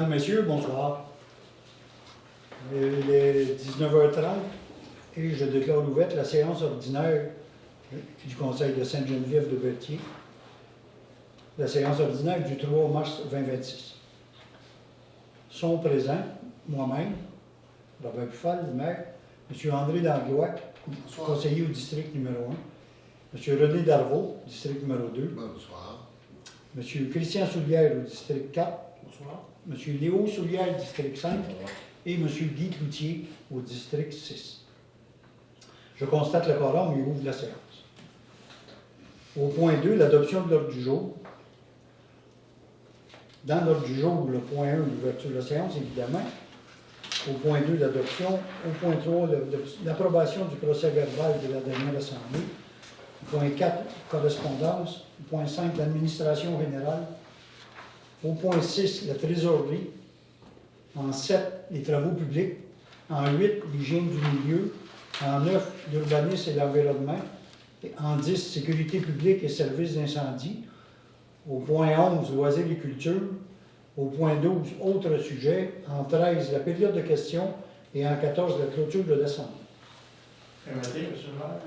Mesdames, Messieurs, bonsoir. Il est 19h30 et je déclare ouverte la séance ordinaire du Conseil de Sainte-Geneviève de Berthier, la séance ordinaire du 3 mars 2026. Sont présents moi-même, Robert Buffal, le maire, M. André Langlois, conseiller au district numéro 1, M. René Darvaux, district numéro 2, Bonsoir. M. Christian Soulière au district 4, Bonsoir. M. Léo Soulière, district 5, et M. Guy Cloutier au district 6. Je constate le quorum et ouvre la séance. Au point 2, l'adoption de l'ordre du jour. Dans l'ordre du jour, le point 1, l'ouverture de la séance, évidemment. Au point 2, l'adoption. Au point 3, l'approbation du procès verbal de la dernière assemblée. Au point 4, correspondance. Au point 5, l'administration générale. Au point 6, la trésorerie. En 7, les travaux publics. En 8, l'hygiène du milieu. En 9, l'urbanisme et l'environnement. Et en 10, sécurité publique et services d'incendie. Au point 11, loisirs et culture. Au point 12, autres sujets. En 13, la période de questions. Et en 14, la clôture de l'Assemblée. Un matin, M. le maire,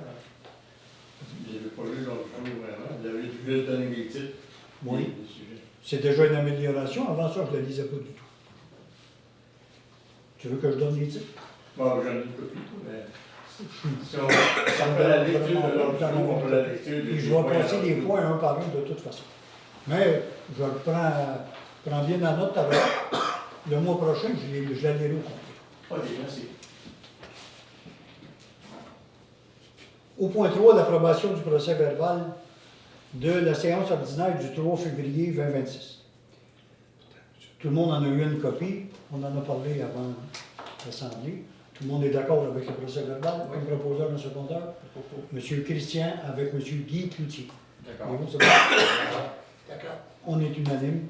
je n'avais pas lu l'autre jour vraiment. Vous avez juste donné des titres. Oui. Des sujets. C'est déjà une amélioration. Avant ça, je ne la lisais pas du tout. Tu veux que je donne les titres? Bon, j'en ai une copie, mais si on fait la lecture de l'autre jour, on fait la lecture Puis des je vais passer dans les le- points un par un de toute façon. Mais je prends bien la note avec. Le mois prochain, je la lirai au complet. Ok, merci. Au point 3, l'approbation du procès verbal de la séance ordinaire du 3 février 2026. Tout le monde en a eu une copie. On en a parlé avant l'Assemblée. Tout le monde est d'accord avec le procès verbal, comme proposeur d'un secondaire. M. Christian avec M. Guy Cloutier. D'accord. Et vous, c'est bon? D'accord. On est unanime.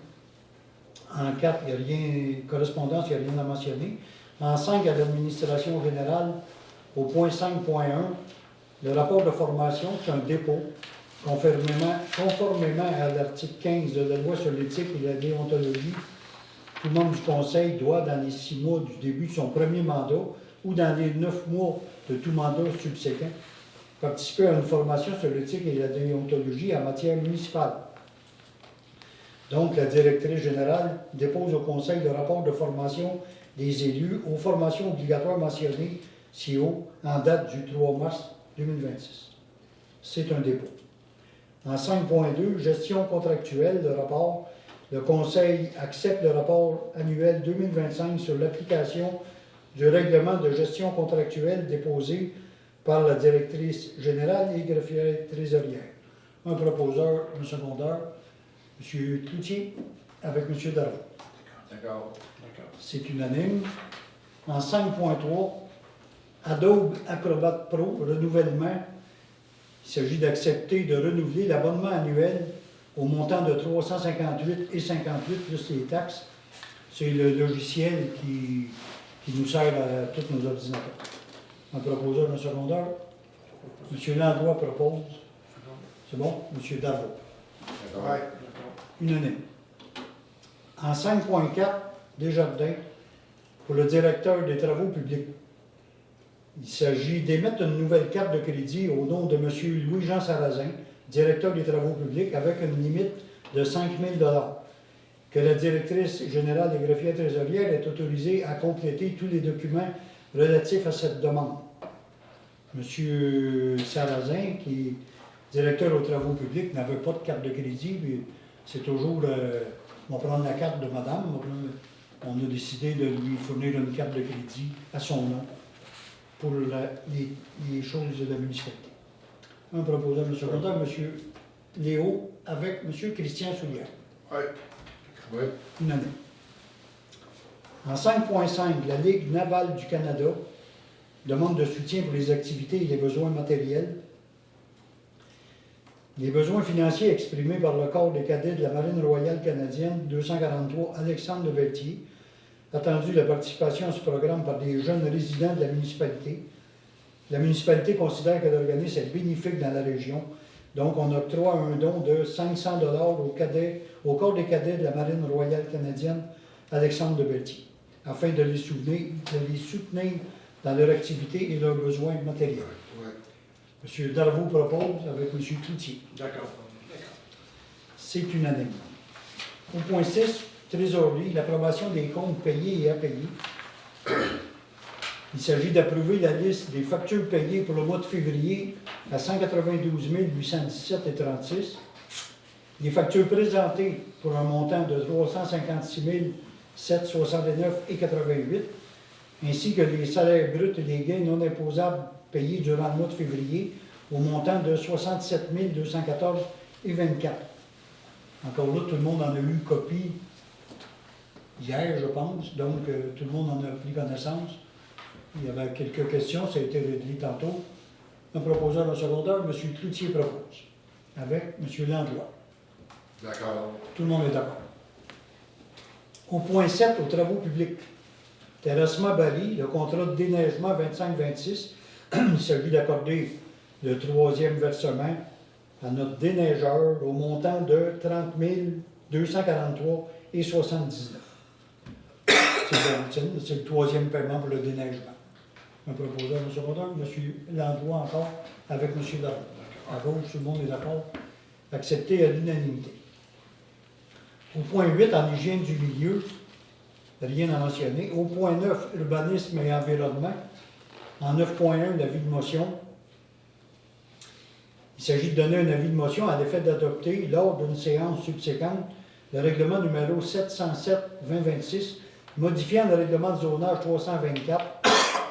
En 4, il n'y a rien, correspondance, il n'y a rien à mentionner. En 5, à l'administration générale, au point 5.1, le rapport de formation, c'est un dépôt, conformément à l'article 15 de la loi sur l'éthique et la déontologie. Tout le membre du Conseil doit, dans les 6 mois du début de son premier mandat ou dans les 9 mois de tout mandat subséquent, participer à une formation sur l'éthique et la déontologie en matière municipale. Donc, la directrice générale dépose au Conseil le rapport de formation des élus aux formations obligatoires mentionnées ci-haut en date du 3 mars 2026. C'est un dépôt. En 5.2, gestion contractuelle, le rapport. Le Conseil accepte le rapport annuel 2025 sur l'application du règlement de gestion contractuelle déposé par la directrice générale et greffière trésorière. Un proposeur, un secondaire, M. Cloutier avec M. Darvaux. D'accord. C'est unanime. En 5.3, Adobe Acrobat Pro, renouvellement. Il s'agit d'accepter de renouveler l'abonnement annuel au montant de 358,58 plus les taxes. C'est le logiciel qui nous sert à tous nos ordinateurs. Un proposeur d'un secondaire. M. Langlois propose. C'est bon? M. Darvaux. D'accord. Unanime. En 5.4, Desjardins, pour le directeur des travaux publics. Il s'agit d'émettre une nouvelle carte de crédit au nom de M. Louis-Jean Sarrazin, directeur des travaux publics, avec une limite de 5 000 $, que la directrice générale des greffiers trésorières est autorisée à compléter tous les documents relatifs à cette demande. M. Sarrazin, qui est directeur aux travaux publics, n'avait pas de carte de crédit, mais c'est toujours, on va prendre la carte de madame, on a décidé de lui fournir une carte de crédit à son nom pour les choses de la municipalité. Un proposeur de secondaire, M. Léo, avec M. Christian Soulière. Oui. Unanime. En 5.5, la Ligue navale du Canada demande de soutien pour les activités et les besoins matériels. Les besoins financiers exprimés par le corps des cadets de la Marine royale canadienne 243 Alexandre de Berthier, attendu la participation à ce programme par des jeunes résidents de la municipalité. La municipalité considère que l'organisme est bénéfique dans la région, donc on octroie un don de 500 $ au corps des cadets de la Marine royale canadienne Alexandre de Beltier, afin de les soutenir dans leur activité et leurs besoins matériels. Ouais. M. Darvaux propose avec M. Cloutier. D'accord. C'est unanime. Au point 6, trésorerie, l'approbation des comptes payés et à payer. Il s'agit d'approuver la liste des factures payées pour le mois de février à 192 817,36. Les factures présentées pour un montant de 356 769,88, ainsi que les salaires bruts et les gains non imposables payés durant le mois de février au montant de 67 214,24. Encore là, tout le monde en a eu copie hier, je pense, donc tout le monde en a pris connaissance. Il y avait quelques questions, ça a été réglé tantôt. Un proposeur en secondaire, M. Cloutier propose, avec M. Langlois. D'accord. Tout le monde est d'accord. Au point 7, aux travaux publics. Terrassement Barry, le contrat de déneigement 25-26. Il s'agit d'accorder le 3e versement à notre déneigeur au montant de 30 243,79. C'est le 3e paiement pour le déneigement. Un proposeur en secondaire, M. Langlois encore, avec M. Darvaux. À gauche, tout le monde est d'accord. Accepté à l'unanimité. Au point 8, en hygiène du milieu, rien à mentionner. Au point 9, urbanisme et environnement. En 9.1, l'avis de motion. Il s'agit de donner un avis de motion à l'effet d'adopter, lors d'une séance subséquente, le règlement numéro 707-2026, modifiant le règlement de zonage 324,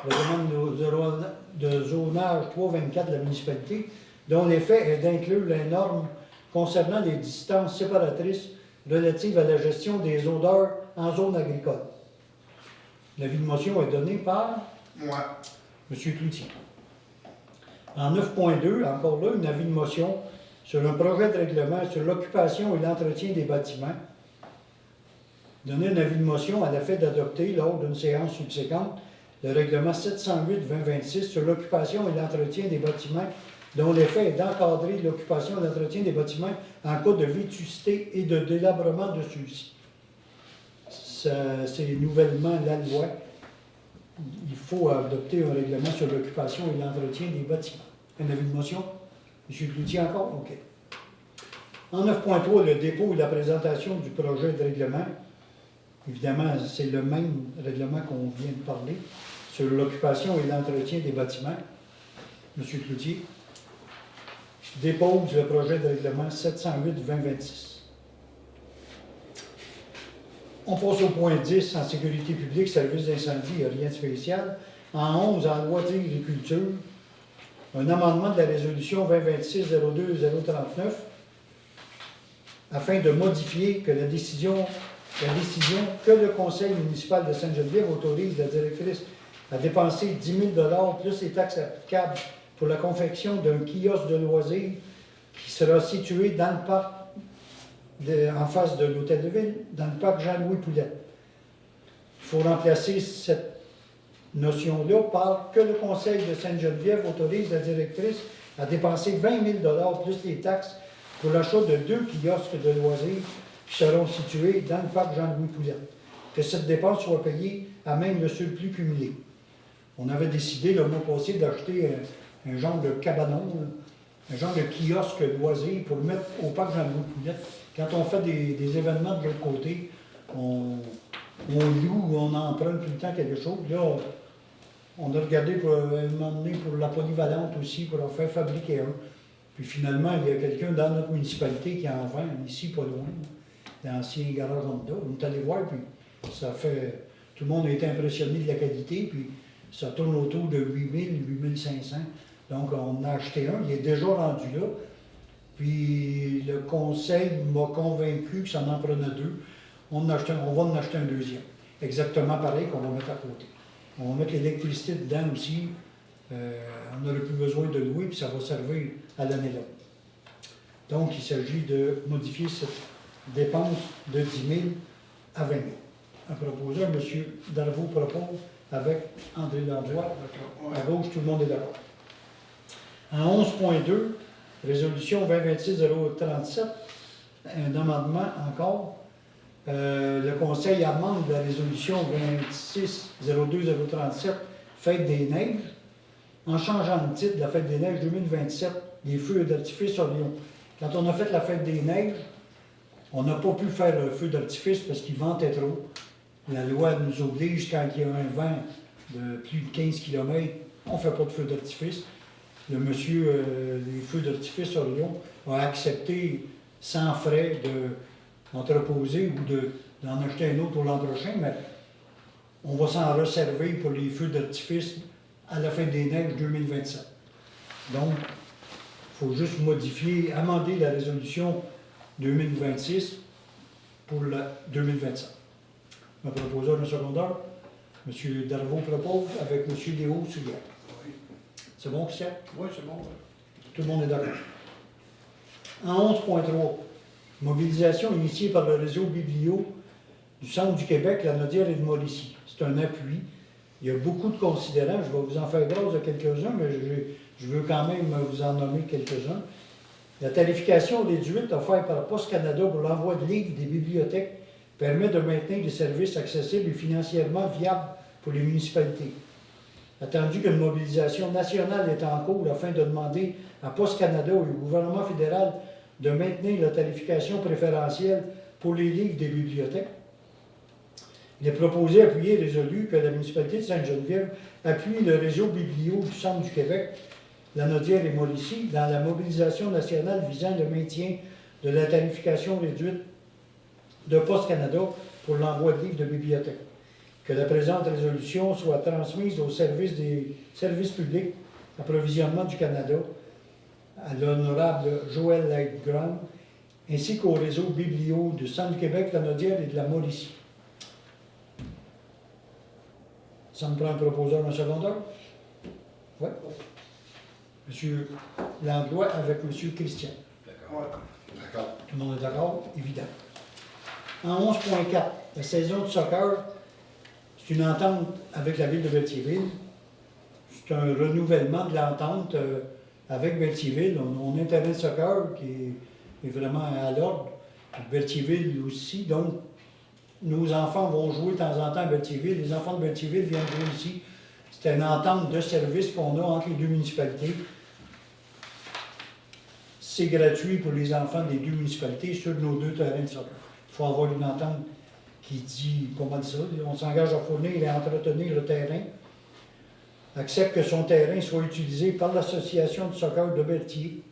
le règlement de zonage 324 de la municipalité, dont l'effet est d'inclure les normes concernant les distances séparatrices relatives à la gestion des odeurs en zone agricole. L'avis de motion est donné par Moi. M. Cloutier. En 9.2, encore là, un avis de motion sur un projet de règlement sur l'occupation et l'entretien des bâtiments. Donner un avis de motion à l'effet d'adopter, lors d'une séance subséquente, le règlement 708-2026 sur l'occupation et l'entretien des bâtiments, dont l'effet est d'encadrer l'occupation et l'entretien des bâtiments en cas de vétusté et de délabrement de ceux-ci. C'est nouvellement la loi. Il faut adopter un règlement sur l'occupation et l'entretien des bâtiments. Un avis de motion? M. Cloutier encore? OK. En 9.3, le dépôt et la présentation du projet de règlement. Évidemment, c'est le même règlement qu'on vient de parler, sur l'occupation et l'entretien des bâtiments. M. Cloutier dépose le projet de règlement 708-2026. On passe au point 10, en sécurité publique, service d'incendie, il n'y a rien de spécial. En 11, en loi d'agriculture, un amendement de la résolution 2026-02-039 afin de modifier que la décision que le conseil municipal de Sainte-Geneviève autorise la directrice à dépenser 10 000 plus les taxes applicables pour la confection d'un kiosque de loisirs qui sera situé dans le parc en face de l'hôtel de ville, dans le parc Jean-Louis Poulet. Il faut remplacer cette notion-là par que le conseil de Sainte-Geneviève autorise la directrice à dépenser 20 000 plus les taxes pour l'achat de 2 kiosques de loisirs qui seront situés dans le parc Jean-Louis Poulet. Que cette dépense soit payée à même le surplus cumulé. On avait décidé le mois passé d'acheter un genre de cabanon, un genre de kiosque loisir pour le mettre au parc Jean-Louis Poulet. Quand on fait des événements de l'autre côté, on loue ou on emprunte tout le temps quelque chose. Là, on a regardé pour m'emmener pour la polyvalente aussi, pour en faire fabriquer un. Puis finalement, il y a quelqu'un dans notre municipalité qui en vend, ici, pas loin, l'ancien garage Honda. On est allé voir, puis ça fait... Tout le monde a été impressionné de la qualité, puis ça tourne autour de 8 000, 8 500. Donc, on a acheté un, il est déjà rendu là. Puis le conseil m'a convaincu que ça en prenait 2. On va en acheter un deuxième. Exactement pareil qu'on va mettre à côté. On va mettre l'électricité dedans aussi. On n'aurait plus besoin de louer, puis ça va servir à l'année là. Donc, il s'agit de modifier cette dépense de 10 000 à 20 000. Un proposeur, M. Darvaux propose avec André Langlois. À gauche, tout le monde est d'accord. En 11.2, résolution 2026-037, un amendement encore Le Conseil amende la résolution 26-02-037, Fête des Neiges, en changeant le titre de la Fête des Neiges 2027, les feux d'artifice Orion. Quand on a fait la Fête des Neiges, on n'a pas pu faire le feu d'artifice parce qu'il ventait trop. La loi nous oblige, quand il y a un vent de plus de 15 km, on ne fait pas de feu d'artifice. Le monsieur des feux d'artifice Orion a accepté sans frais d'entreposer ou d'en acheter un autre pour l'an prochain, mais on va s'en réserver pour les feux d'artifice à la Fête des Neiges 2027. Donc, il faut juste modifier, amender la résolution 2026 pour la 2027. Ma proposeur de secondaire, M. Darvaux propose avec M. Léo Soulière. C'est bon, Christian? Oui, c'est bon. Tout le monde est d'accord. En 11.3, mobilisation initiée par le réseau Biblio du Centre du Québec, la Nodière et de Mauricie. C'est un appui. Il y a beaucoup de considérants. Je vais vous en faire grâce de quelques-uns, mais je veux quand même vous en nommer quelques-uns. La tarification réduite offerte par Poste Canada pour l'envoi de livres des bibliothèques permet de maintenir des services accessibles et financièrement viables pour les municipalités. Attendu qu'une mobilisation nationale est en cours afin de demander à Poste Canada et au gouvernement fédéral de maintenir la tarification préférentielle pour les livres des bibliothèques, il est proposé, appuyé et résolu que la municipalité de Sainte-Geneviève appuie le réseau Biblio du Centre du Québec, la Nodière et Mauricie, dans la mobilisation nationale visant le maintien de la tarification réduite de Poste Canada pour l'envoi de livres de bibliothèque. Que la présente résolution soit transmise au service des services publics approvisionnement du Canada, à l'honorable Joël Lightground, ainsi qu'au réseau Biblio du Centre du Québec, la Nodière et de la Mauricie. Ça me prend un proposeur en secondaire? Oui. M. Langlois avec M. Christian. D'accord. D'accord. Tout le monde est d'accord? Évident. En 11.4, la saison de soccer, c'est une entente avec la ville de Berthierville. C'est un renouvellement de l'entente avec Berthierville. On a un terrain de soccer qui est vraiment à l'ordre. Berthierville aussi. Donc, nos enfants vont jouer de temps en temps à Berthierville. Les enfants de Berthierville viennent jouer ici. C'est une entente de service qu'on a entre les deux municipalités. C'est gratuit pour les enfants des deux municipalités sur nos deux terrains de soccer. Il faut avoir une entente qui dit pas mal ça. On s'engage à fournir et à entretenir le terrain. Accepte que son terrain soit utilisé par l'Association de soccer de Berthier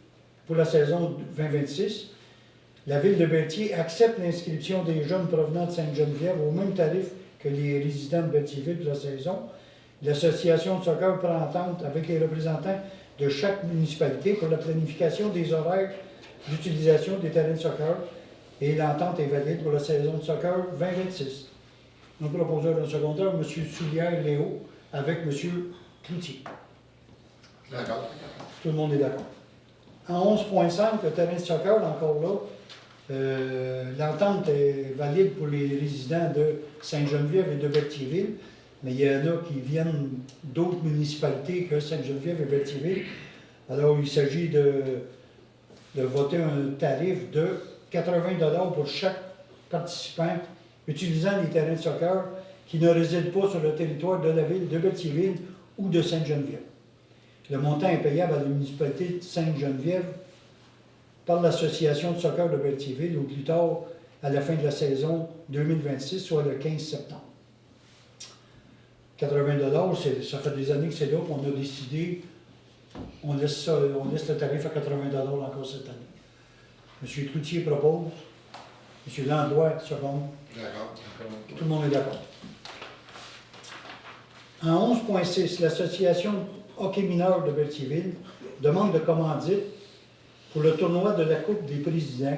pour la saison 2026. La ville de Berthier accepte l'inscription des jeunes provenant de Sainte-Geneviève au même tarif que les résidents de Berthierville pour la saison. L'Association de soccer prend entente avec les représentants de chaque municipalité pour la planification des horaires d'utilisation des terrains de soccer et l'entente est valide pour la saison de soccer 2026. Notre proposeur de secondaire, M. Soulière Léo, avec M. Cloutier. D'accord. Tout le monde est d'accord. En 11.5, le terrain de soccer, encore là, l'entente est valide pour les résidents de Sainte-Geneviève et de Berthierville, mais il y en a qui viennent d'autres municipalités que Sainte-Geneviève et Berthierville. Alors, il s'agit de voter un tarif de 80 $ pour chaque participant utilisant les terrains de soccer qui ne résident pas sur le territoire de la ville de Berthierville ou de Sainte-Geneviève. Le montant est payable à la municipalité de Sainte-Geneviève par l'Association de soccer de Berthierville au plus tard à la fin de la saison 2026, soit le 15 septembre. 80 $, ça fait des années que c'est là qu'on a décidé, on laisse le tarif à 80 $ encore cette année. M. Cloutier propose, M. Langlois seconde. D'accord. Tout le monde est d'accord. En 11.6, l'Association hockey mineur de Berthierville demande de commandite pour le tournoi de la Coupe des présidents.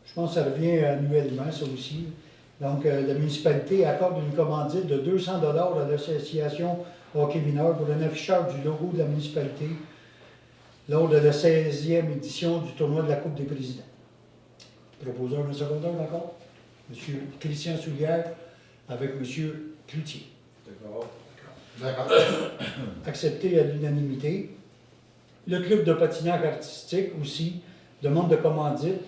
Je pense que ça revient annuellement, ça aussi. Donc, la municipalité accorde une commandite de 200 $ à l'Association hockey mineur pour un affichage du logo de la municipalité lors de la 16e édition du tournoi de la Coupe des présidents. Proposeur de secondaire, d'accord? M. Christian Soulière avec M. Cloutier. D'accord. D'accord. Accepté à l'unanimité. Le club de patinage artistique aussi demande de commandite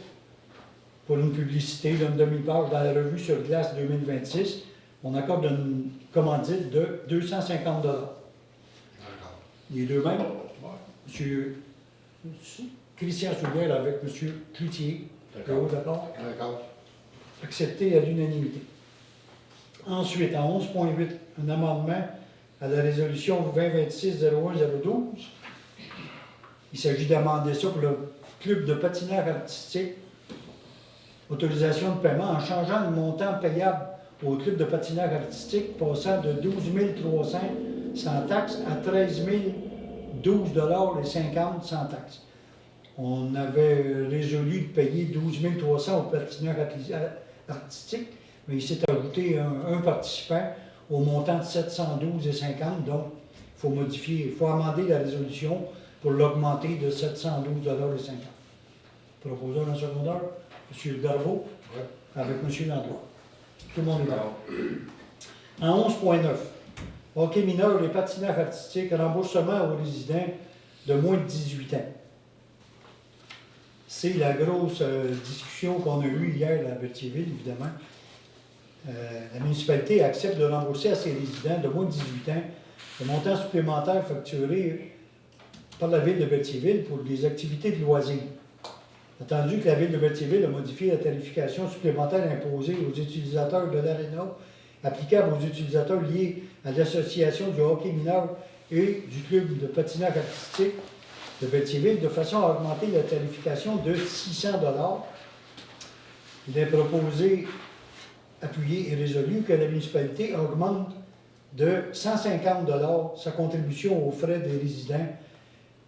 pour une publicité d'une demi-page dans la revue sur glace 2026. On accorde une commandite de 250 $. D'accord. Les deux mêmes, Ouais. M. Christian Soulière avec M. Cloutier. D'accord. D'accord? D'accord. Accepté à l'unanimité. Ensuite, en 11.8, un amendement à la résolution 2026-01-012. Il s'agit d'amender ça pour le club de patinage artistique. Autorisation de paiement en changeant le montant payable au club de patinage artistique, passant de 12 300 sans taxe à 13 012,50 sans taxe. On avait résolu de payer 12 300 au patinage artistique, mais il s'est ajouté un participant au montant de 712,50. Donc, il faut modifier, il faut amender la résolution pour l'augmenter de 712,50 $. Proposeur en secondaire, M. Darvaux, Ouais. avec M. Landlois. Tout le monde est d'accord. En 11.9, hockey mineur et patinage artistique, remboursement aux résidents de moins de 18 ans. C'est la grosse discussion qu'on a eue hier à Berthierville, évidemment. La municipalité accepte de rembourser à ses résidents de moins de 18 ans le montant supplémentaire facturé par la ville de Berthierville pour des activités de loisirs. Attendu que la ville de Berthierville a modifié la tarification supplémentaire imposée aux utilisateurs de l'aréna, applicable aux utilisateurs liés à l'association du hockey mineur et du club de patinage artistique de Berthierville, de façon à augmenter la tarification de 600 $. Il est proposé, appuyé et résolu que la municipalité augmente de 150 $ sa contribution aux frais des résidents,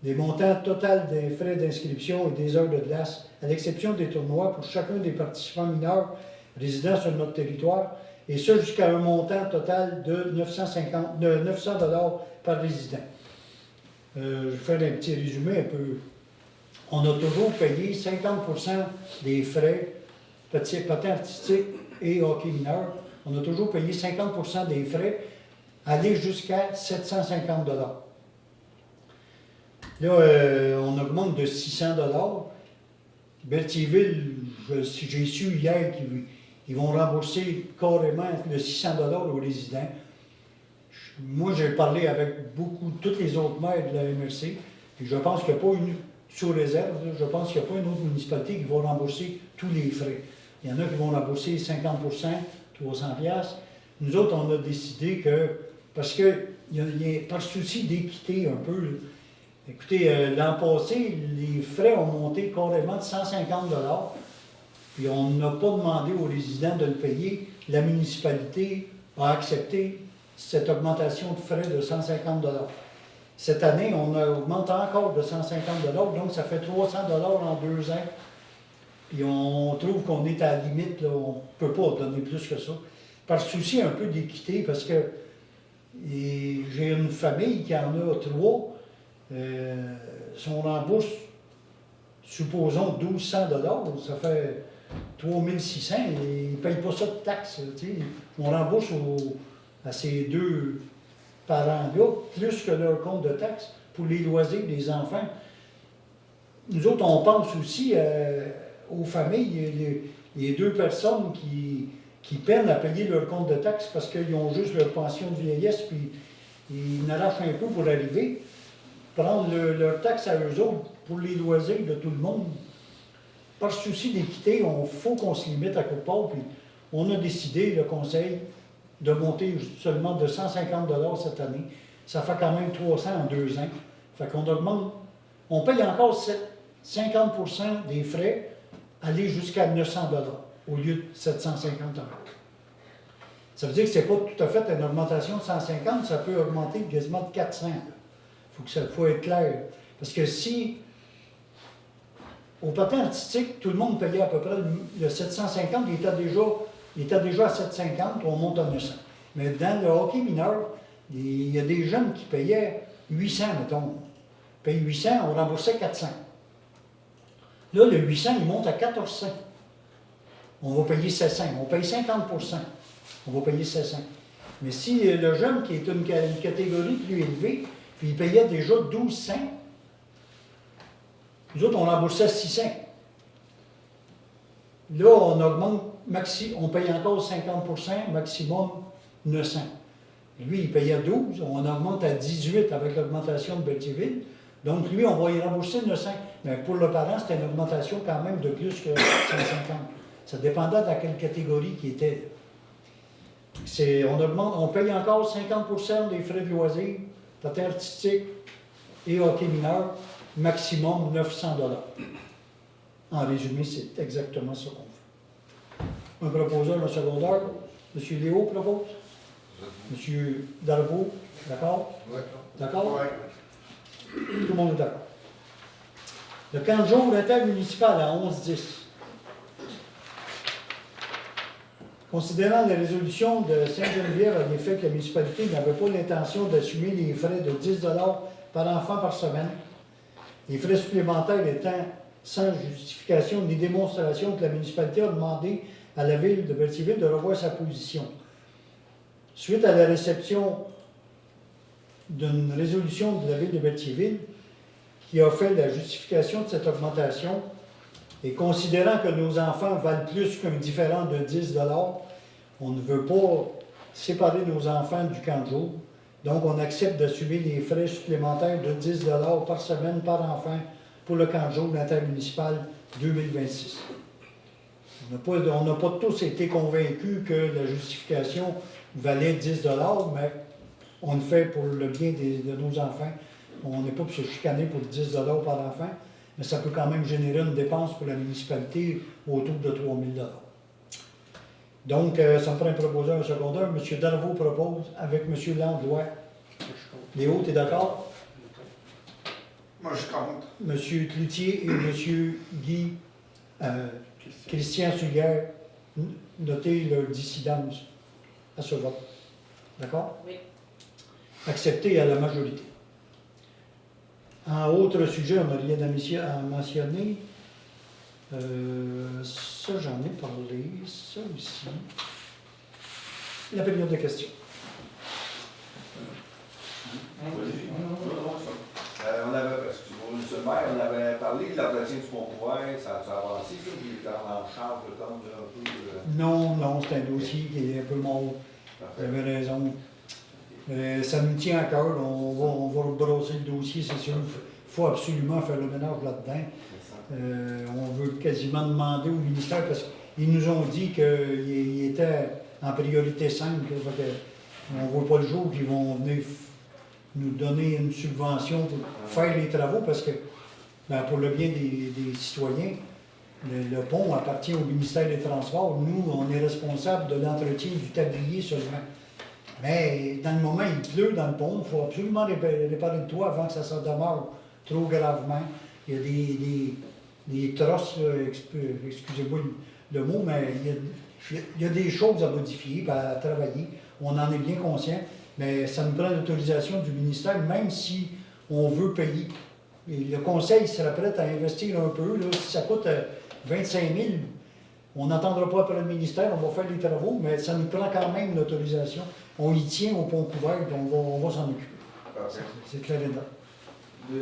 des montants total des frais d'inscription et des heures de glace, à l'exception des tournois pour chacun des participants mineurs résidant sur notre territoire, et ce jusqu'à un montant total de 900 $ par résident. Je vais faire un petit résumé un peu. On a toujours payé 50% des frais patin artistique et hockey mineur. On a toujours payé 50% des frais, aller jusqu'à 750 $. Là, on augmente de 600 $. Berthierville, j'ai su hier qu'ils vont rembourser carrément le 600 $ aux résidents. Moi, j'ai parlé avec tous les autres maires de la MRC, et je pense qu'il n'y a pas une, sous réserve, je pense qu'il n'y a pas une autre municipalité qui va rembourser tous les frais. Il y en a qui vont rembourser 50%, 300 $. Nous autres, on a décidé que, parce que, par souci d'équité un peu, écoutez, l'an passé, les frais ont monté carrément de 150 $, puis on n'a pas demandé aux résidents de le payer. La municipalité a accepté cette augmentation de frais de 150 $. Cette année, on augmente encore de 150 $, donc ça fait 300 $ en 2 ans. Puis on trouve qu'on est à la limite, là, on ne peut pas donner plus que ça. Par souci un peu d'équité, parce que j'ai une famille qui en a 3, son rembourse, supposons 1 200 $, ça fait 3 600, et ils ne payent pas ça de taxes. On rembourse à ces 2 parents-là, plus que leur compte de taxes pour les loisirs des enfants. Nous autres, on pense aussi aux familles, les 2 personnes qui peinent à payer leur compte de taxes parce qu'ils ont juste leur pension de vieillesse, puis ils n'arrachent un peu pour arriver, prendre leur taxe à eux autres pour les loisirs de tout le monde. Par souci d'équité, il faut qu'on se limite à quelque part, puis on a décidé, le conseil, de monter seulement de 150 $ cette année. Ça fait quand même 300 en 2 ans. Fait qu'on augmente, on paye encore 50% des frais, aller jusqu'à 900 $ au lieu de 750 $. Ça veut dire que c'est pas tout à fait une augmentation de 150, ça peut augmenter quasiment de 400. Il faut être clair. Parce que si, au patin artistique, tout le monde payait à peu près le 750, il était déjà à 750, on monte à 900. Mais dans le hockey mineur, il y a des jeunes qui payaient 800, mettons. Ils payent 800, on remboursait 400. Là, le 800, il monte à 1400. On va payer 700. On paye 50%. On va payer 700. Mais si le jeune, qui est une catégorie plus élevée, puis il payait déjà 1200, nous autres, on remboursait 600. Là, on augmente, on paye encore 50%, maximum 900. Lui, il payait 12, on augmente à 18 avec l'augmentation de Berthierville. Donc, lui, on va y rembourser 900. Mais pour le parent, c'était une augmentation quand même de plus que 150. Ça dépendait de quelle catégorie qui était. On paye encore 50% des frais de loisirs, patin artistique et hockey mineur, maximum 900 $. En résumé, c'est exactement ce qu'on fait. Un proposeur, un secondaire. M. Léo propose. M. Darvaux, d'accord? Ouais. D'accord? Ouais. Tout le monde est d'accord. Le camp de jour intermunicipal à 11-10. Considérant la résolution de Sainte-Geneviève à l'effet que la municipalité n'avait pas l'intention d'assumer les frais de 10 $ par enfant par semaine, les frais supplémentaires étant sans justification ni démonstration que la municipalité a demandé à la ville de Berthierville de revoir sa position. Suite à la réception d'une résolution de la ville de Berthierville qui a fait la justification de cette augmentation, et considérant que nos enfants valent plus qu'un différent de 10 $, on ne veut pas séparer nos enfants du camp de jour. Donc, on accepte d'assumer les frais supplémentaires de 10 $ par semaine par enfant pour le camp de jour intermunicipal 2026. On n'a pas tous été convaincus que la justification valait 10 $, mais on le fait pour le bien de nos enfants. On n'est pas pour se chicaner pour 10 $ par enfant, mais ça peut quand même générer une dépense pour la municipalité autour de 3 000 $. Donc, ça me prend un proposeur, un secondaire. M. Darvaux propose avec M. Landlois. Léo, tu es d'accord? Moi, je compte. M. Cloutier et M. Guy, Christian Suguer, notez leur dissidence à ce vote. D'accord? Oui. Accepté à la majorité. En autre sujet, on n'a rien à mentionner. Ça, j'en ai parlé. Ça aussi. La période de questions. On avait, excusez-moi, M. le maire, on avait parlé de l'entretien du pont-couvert, ça a avancé, ça, puis il était en charge de temps, un peu. Non, c'est un dossier qui est un peu mort. Vous Parfait. avez raison. Ça nous tient à cœur. On va rebrosser le dossier, c'est sûr. Il faut absolument faire le ménage là-dedans. On veut quasiment demander au ministère, parce qu'ils nous ont dit qu'il était en priorité 5. On ne voit pas le jour qu'ils vont venir nous donner une subvention pour faire les travaux, parce que pour le bien des citoyens, le pont appartient au ministère des Transports. Nous, on est responsable de l'entretien du tablier seulement. Mais dans le moment, il pleut dans le pont, il faut absolument réparer le toit avant que ça se demeure trop gravement. Il y a des trosses, excusez-moi le mot, mais il y a des choses à modifier, à travailler. On en est bien conscient, mais ça nous prend l'autorisation du ministère, même si on veut payer. Et le conseil serait prêt à investir un peu. Là, si ça coûte 25 000, on n'attendra pas après le ministère, on va faire les travaux, mais ça nous prend quand même l'autorisation. On y tient au pont couvert, on va s'en occuper. Parfait. C'est clair et net.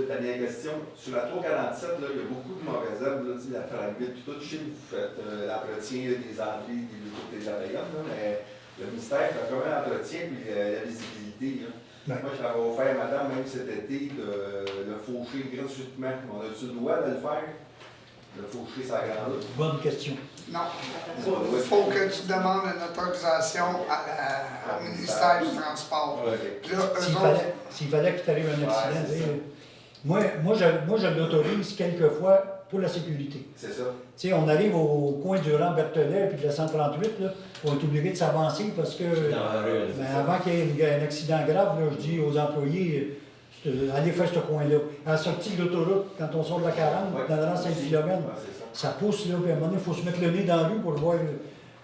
Dernière question. Sur la 347, là, il y a beaucoup de mauvaises herbes, là, la fragile, puis tout, je sais que vous faites l'entretien des entrées, toutes les appareils, mais le ministère fait quand même l'entretien et la visibilité. Là. Ouais. Moi, je l'avais offert, madame, même cet été, de le faucher gratuitement. On a-tu le droit de le faire? Le faucher sa grandeur? Bonne question. Non. Il faut que tu demandes une autorisation au ministère du Transport. OK. Puis là, eux S'il autres, fallait que tu arrives un accident, c'est tu sais, ça. moi, je l'autorise quelquefois pour la sécurité. C'est ça. Tu sais, on arrive au coin du rang Berthelet puis de la 138, là, on est obligé de s'avancer parce que avant qu'il y ait un accident grave, là, je dis aux employés, allez faire ce coin-là. À la sortie de l'autoroute, quand on sort de la 40, dans le rang Saint-Philomène, Ouais, c'est ça. ça pousse, là, puis à un moment donné, il faut se mettre le nez dans la rue pour voir,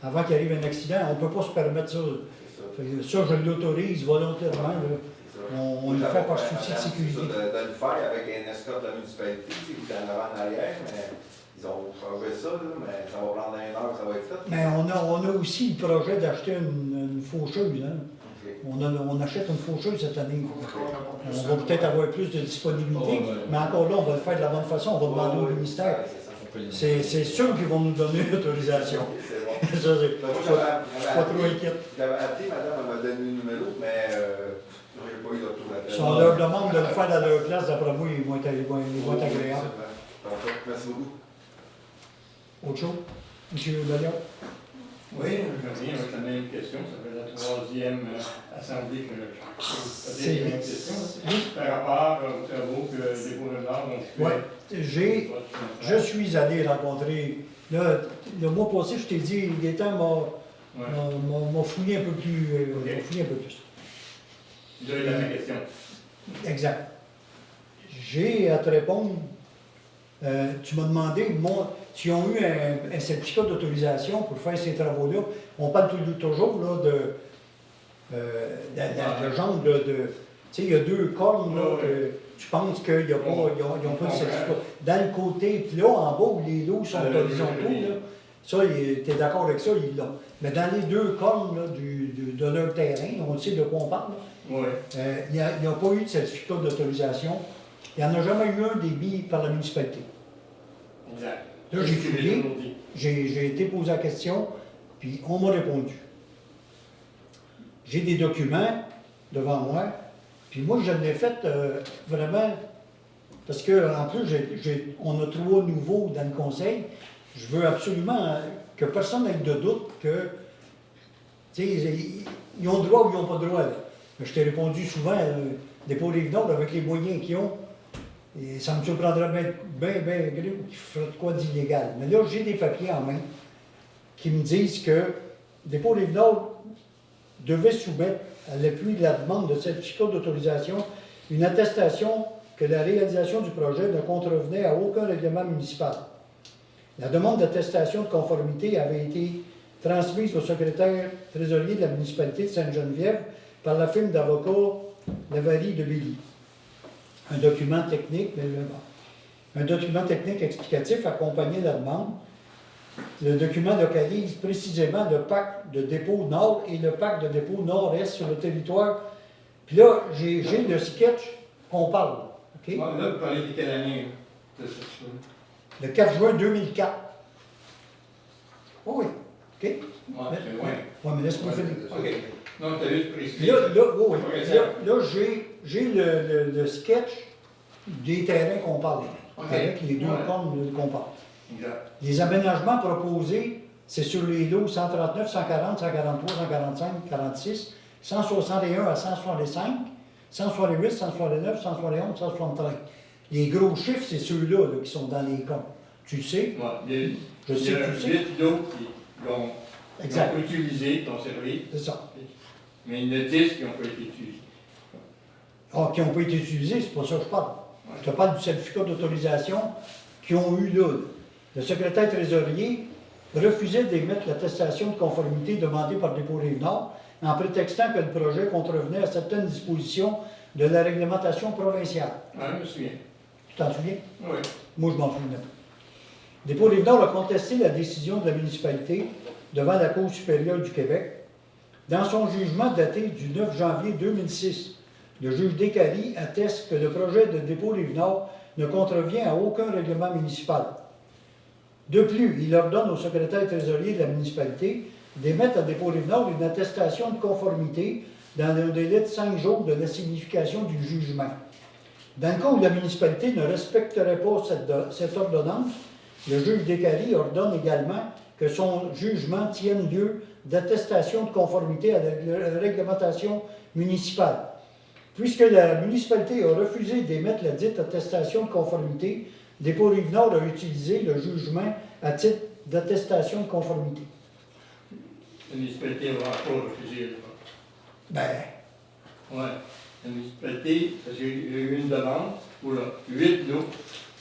avant qu'il arrive un accident. On ne peut pas se permettre ça. C'est ça. Fait que ça, je l'autorise volontairement. Là. On le fait par souci de sécurité. De le faire avec un escorte de la municipalité, qui est en avant en arrière, mais ils ont changé ça, là, mais ça va prendre 1 heure, ça va être fait. Mais on a aussi le projet d'acheter une faucheuse. Hein. OK. On achète une faucheuse cette année. on On va peut-être avoir plus de disponibilité, Oh, ouais. mais encore là, on va le faire de la bonne façon. On va demander au ministère. C'est ça. C'est sûr qu'ils vont nous donner l'autorisation. Ok, c'est bon. Ça, c'est Ben, moi, je suis pas trop appelé, inquiet. j'avais appelé, madame, elle m'a donné le numéro, mais j'ai pas eu de retour Si on leur demande de le faire dans leur place, d'après moi, ils vont être agréables. Parfait. Merci beaucoup. Autre chose? Monsieur Bellion? Oui, je reviens avec la même question. Ça fait la troisième assemblée que je pose la même question. Par rapport aux travaux que les gouverneurs ont fait. Oui, je suis allé rencontrer. Là, le mois passé, je t'ai dit, Gaétan m'a fouillé un peu plus. Ok. Fouillé un peu plus. Vous avez la même question. Exact. J'ai à te répondre. Tu m'as demandé, s'ils ont eu un certificat d'autorisation pour faire ces travaux-là. On parle toujours là, de genre de. Tu sais, il y a deux cornes là, que tu penses qu'ils n'ont pas de certificat. Dans le côté, puis là, en bas où les lots sont horizontaux, là, ça, tu es d'accord avec ça, ils l'ont. Mais dans les deux cornes là, de leur terrain, on sait de quoi on parle. Oui. Il n'y a pas eu de certificat d'autorisation. Il n'y en a jamais eu un démis par la municipalité. Exact. Là, j'ai fouillé, j'ai été posé la question, puis on m'a répondu. J'ai des documents devant moi, puis moi, je l'ai fait vraiment, parce qu'en plus, on a 3 nouveaux dans le conseil. Je veux absolument que personne n'ait de doute que, tu sais, ils ont droit ou ils n'ont pas droit. Là. Mais je t'ai répondu souvent, dépôt Rive-Nord, avec les moyens qu'ils ont, et ça me surprendrait bien gros qu'ils feraient de quoi d'illégal. Mais là, j'ai des papiers en main qui me disent que Dépôt Rive-Nord devait soumettre à l'appui de la demande de certificat d'autorisation une attestation que la réalisation du projet ne contrevenait à aucun règlement municipal. La demande d'attestation de conformité avait été transmise au secrétaire trésorier de la municipalité de Sainte-Geneviève par la firme d'avocats Lavary de Billy. Un document technique explicatif accompagnait la demande. Le document localise précisément le pacte de dépôt nord et le pacte de dépôt nord-est sur le territoire. Puis là, j'ai le sketch qu'on parle. Okay? Là, vous parlez de quelle année? Le 4 juin 2004. Oh oui, OK? Ouais, c'est loin. Oui, mais laisse-moi finir. OK. Non, tu as juste précisé. Là, j'ai le sketch des terrains qu'on parle, avec les deux cornes qu'on parle. Exact. Les aménagements proposés, c'est sur les lots 139, 140, 143, 145, 46, 161 à 165, 168, 169, 171, 173. Les gros chiffres, c'est ceux-là qui sont dans les comptes. Tu le sais? Ouais, Je sais que tu sais. 8 lots qui ont utilisé, qui ont servi, C'est ça. mais il y en a 10 qui n'ont pas été utilisés. Ah, qui n'ont pas été utilisés, c'est pas ça que je parle. Je te parle du certificat d'autorisation qu'ils ont eu là. Le secrétaire trésorier refusait d'émettre l'attestation de conformité demandée par Dépôt Rive-Nord en prétextant que le projet contrevenait à certaines dispositions de la réglementation provinciale. Oui, je me souviens. Tu t'en souviens? Oui. Moi, je m'en souviens pas. Dépôt Rive-Nord a contesté la décision de la municipalité devant la Cour supérieure du Québec. Dans son jugement daté du 9 janvier 2006, le juge Descaries atteste que le projet de Dépôt Rive-Nord ne contrevient à aucun règlement municipal. De plus, il ordonne au secrétaire trésorier de la municipalité d'émettre à Dépôt Rive-Nord une attestation de conformité dans un délai de 5 jours de la signification du jugement. Dans le cas où la municipalité ne respecterait pas cette ordonnance, le juge Descaries ordonne également que son jugement tienne lieu d'attestation de conformité à la réglementation municipale. Puisque la municipalité a refusé d'émettre la dite attestation de conformité, Dépôt Rive-Nord a utilisé le jugement à titre d'attestation de conformité. La municipalité va encore refuser. Ben, Oui. La municipalité, parce qu'il y a eu une demande pour 8 lots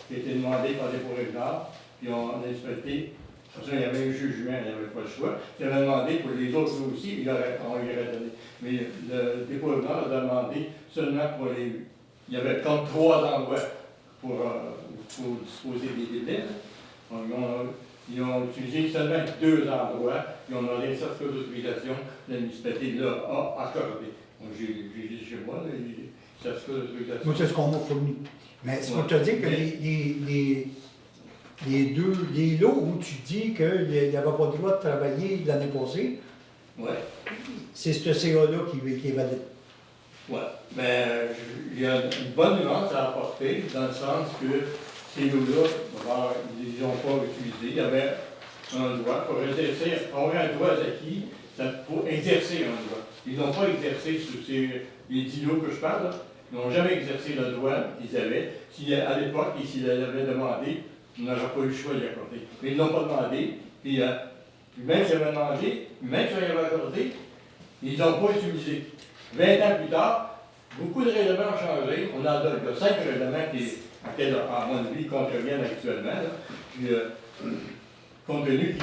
qui étaient demandés par Dépôt Rive-Nord, puis la municipalité, de toute façon, il y avait un jugement, il n'y avait pas le choix. Il avait demandé pour les autres lots aussi, on lui aurait donné. Mais le Dépôt Rive-Nord a demandé seulement pour les 8. Il y avait comme 3 endroits pour disposer des délais. Ils ont utilisé seulement 2 endroits, puis on a donné un certificat d'autorisation, la municipalité a accordé. Donc j'ai dit chez moi, les certificats d'autorisation. moi, c'est ce qu'on m'a fourni. Mais c'est pour te dire que les lots où tu dis qu'il n'y avait pas le droit de travailler l'année passée, Ouais. c'est ce CA-là qui est valide. Ouais. Mais il y a une bonne nuance à apporter, dans le sens que ces lots-là, d'abord, ils n'ont pas utilisé. Il y avait un droit pour exercer, avoir un droit acquis, pour exercer un droit. Ils n'ont pas exercé sur les 10 lots que je parle, là. Ils n'ont jamais exercé le droit qu'ils avaient. À l'époque, et s'ils l'avaient demandé, on n'aurait pas eu le choix d'y accorder. Mais ils ne l'ont pas demandé. Puis même s'ils avaient demandé, même s'ils avaient accordé, ils n'ont pas utilisé. 20 ans plus tard, beaucoup de règlements ont changé. On a 5 règlements qui, à mon avis, contreviennent actuellement. Là. Puis, compte tenu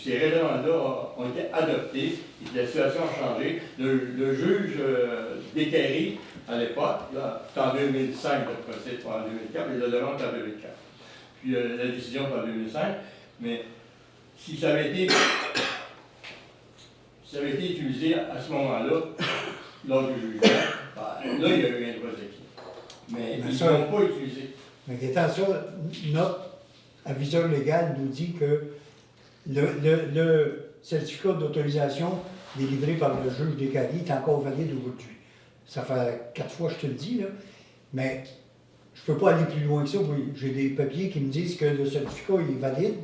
ces règlements-là ont été adoptés et que la situation a changé, le juge Descaries, à l'époque, c'est en 2005, le procès, pas en 2004, mais la demande est en 2004. Puis la décision est en 2005, mais si ça avait été utilisé à ce moment-là, lors du jugement, là, il y a eu un droit acquis. Mais ils ne l'ont pas utilisé. Mais étant ça, notre aviseur légal nous dit que le certificat d'autorisation délivré par le juge Descaries est encore valide aujourd'hui. Ça fait 4 fois que je te le dis, là. Mais je ne peux pas aller plus loin que ça. Oui, j'ai des papiers qui me disent que le certificat est valide.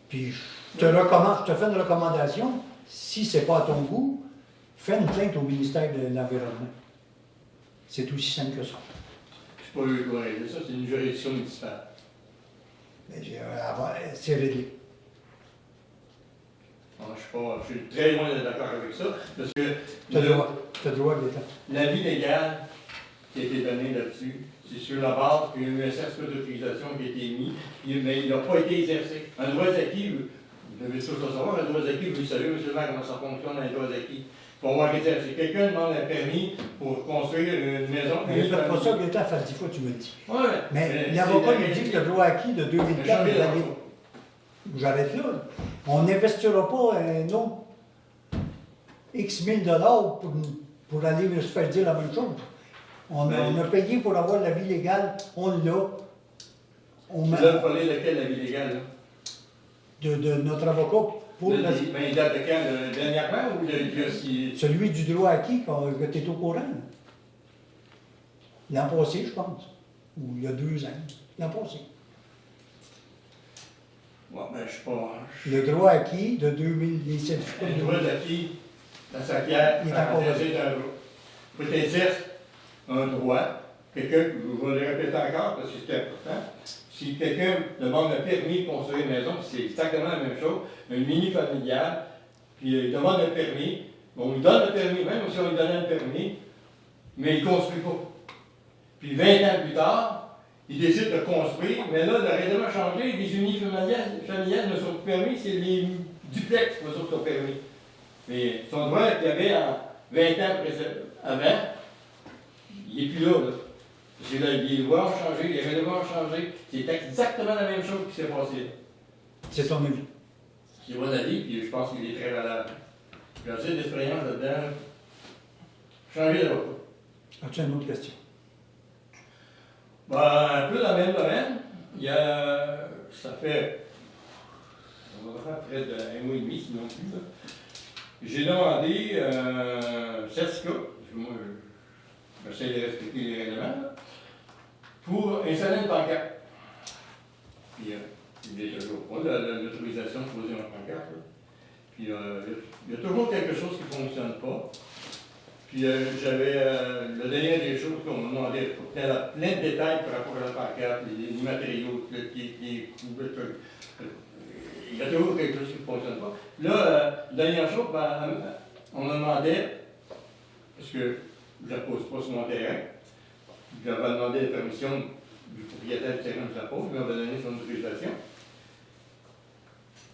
Puis je te fais une recommandation. Si ce n'est pas à ton goût, fais une plainte au ministère de l'Environnement. C'est aussi simple que ça. Je ne suis pas eux qui ça, c'est une juridiction municipale. Mais c'est réglé. Je suis très loin d'être d'accord avec ça, parce que Tu as le droit de l'État. l'avis légal qui a été donné là-dessus, c'est sur la base qu'il y a eu un certificat d'autorisation qui a été mis, mais il n'a pas été exercé. Un droit acquis, vous devez tous le savoir, un droit acquis, vous savez, monsieur le maire, comment ça fonctionne un droit acquis. Il faut avoir exercé. Quelqu'un demande un permis pour construire une maison. Mais c'est pas ça que l'État fait 10 fois, tu me le dis. Ouais, Mais l'avocat nous dit que le droit acquis de 2004 est valide. J'arrête là. On n'investira pas non X mille dollars pour aller se faire dire la même chose. On a payé pour avoir l'avis légal, on l'a. Vous avez parlé de quel avis légal, là? De notre avocat pour Mais il date de quand? Dernièrement ou de celui du droit acquis que tu es au courant. L'an passé, je pense. Ou il y a 2 ans. L'an passé. Bon, ben, je suis pas. Le droit acquis de 2000, les certificats Un de droit acquis dans sa pierre, Il est encore c'est un droit. Il faut exercer un droit. Quelqu'un, je vais le répéter encore parce que c'est important. Si quelqu'un demande un permis de construire une maison, c'est exactement la même chose, une mini familiale, puis il demande un permis, on lui donne le permis, même si on lui donnait le permis, mais il ne construit pas. Puis 20 ans plus tard, il décide de construire, mais là, le règlement a changé, les unifamiliales ne sont plus permis, c'est les duplex qui sont permis. Mais son droit qu'il y avait en 20 ans avant, il n'est plus là. Les lois ont changé, les règlements ont changé. C'est exactement la même chose qui s'est passé. C'est ton avis. C'est mon avis, puis je pense qu'il est très valable. J'ai assez d'expérience là-dedans. Changer d'avocat. As-tu une autre question? Ben, un peu dans le même domaine. Ça fait, on va faire près d'un mois et demi, sinon plus. Là. J'ai demandé un certificat, moi, j'essaie de respecter les règlements, là, pour installer une pancarte. Puis, il n'y a toujours pas l'autorisation de poser une pancarte. Là. Puis, il y a toujours quelque chose qui ne fonctionne pas. Puis j'avais la dernière des choses qu'on m'a demandé, plein de détails par rapport à la pancarte, les matériaux, il y a toujours quelque chose qui ne fonctionne pas. Là, la dernière chose, on me demandait, parce que je ne la pose pas sur mon terrain, j'avais demandé la permission du propriétaire du terrain de la pose, il m'avait donné son autorisation.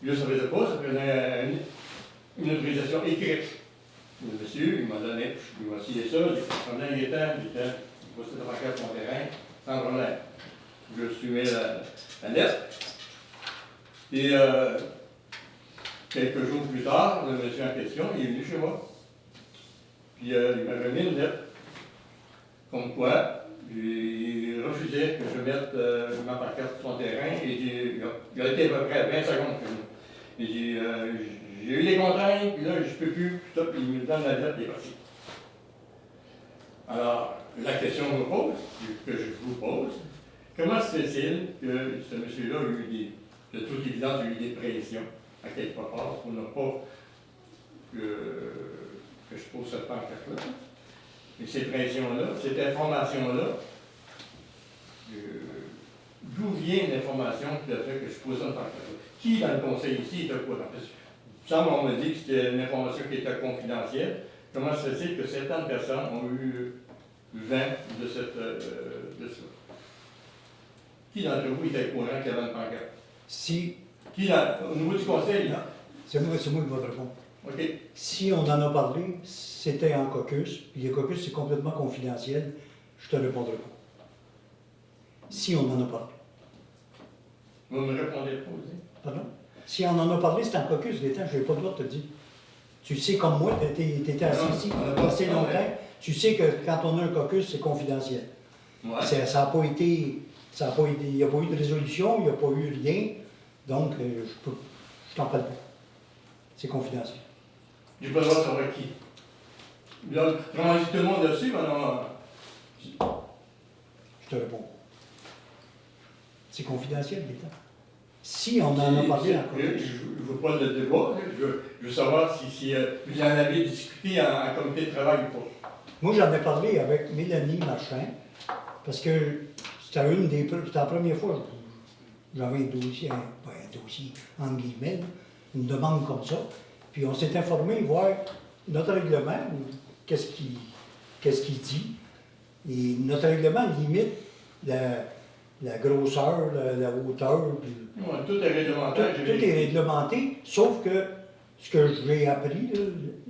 Là, ça ne faisait pas, ça faisait une autorisation écrite. Le monsieur, il m'a donné, il m'a signé ça, j'ai pris un étang, il postait la pancarte sur mon terrain, sans problème. Je suivais la lettre. Et quelques jours plus tard, le monsieur en question, il est venu chez moi. Puis il m'a remis une lettre. Comme quoi, j'ai refusait que je mette ma pancarte sur son terrain. Et il a été à peu près à 20 secondes. Et j'ai eu des contraintes, puis là, je ne peux plus, puis il me donne la lettre, il est parti. Alors, la question que je vous pose, comment se fait-il que ce monsieur-là a eu de toute évidence, a eu des pressions à quelque part pour ne pas que je pose cette pancarte-là? Et ces pressions-là, cette information-là, d'où vient l'information qui a fait que je pose cette pancarte-là? Qui dans le conseil ici était au courant? On m'a dit que c'était une information qui était confidentielle. Comment se fait-il que certaines personnes ont eu vent de ça? Qui d'entre vous était au courant qu'il y avait une pancarte? Au niveau du conseil? Non. C'est moi qui vais te répondre. OK. Si on en a parlé, c'était en caucus, puis les caucus, c'est complètement confidentiel, je te répondrai pas. Si on en a parlé. Vous me répondez pas aussi? Pardon? Si on en a parlé, c'est en caucus, Gaétan, je n'ai pas le droit de te dire. Tu sais comme moi, tu étais assis ici assez longtemps, tu sais que quand on a un caucus, c'est confidentiel. Ouais. Ça n'a pas été, il n'y a pas eu de résolution, il n'y a pas eu rien, donc je t'en parle pas. C'est confidentiel. J'ai pas le droit de savoir qui. Là, comment dit tout le monde dessus, maintenant? Je te réponds. C'est confidentiel, Gaétan. Si on en a parlé en Je caucus. ne veux pas le débat, je veux savoir si vous en avez discuté en comité de travail ou pas. Moi, j'en ai parlé avec Mélanie Marchand, parce que c'était la première fois que j'avais un dossier, entre guillemets, une demande comme ça. Puis on s'est informé, voir notre règlement, qu'est-ce qu'il dit. Et notre règlement limite la grosseur, la hauteur. Puis, Ouais, tout est réglementaire. tout est réglementé, sauf que ce que j'ai appris, là,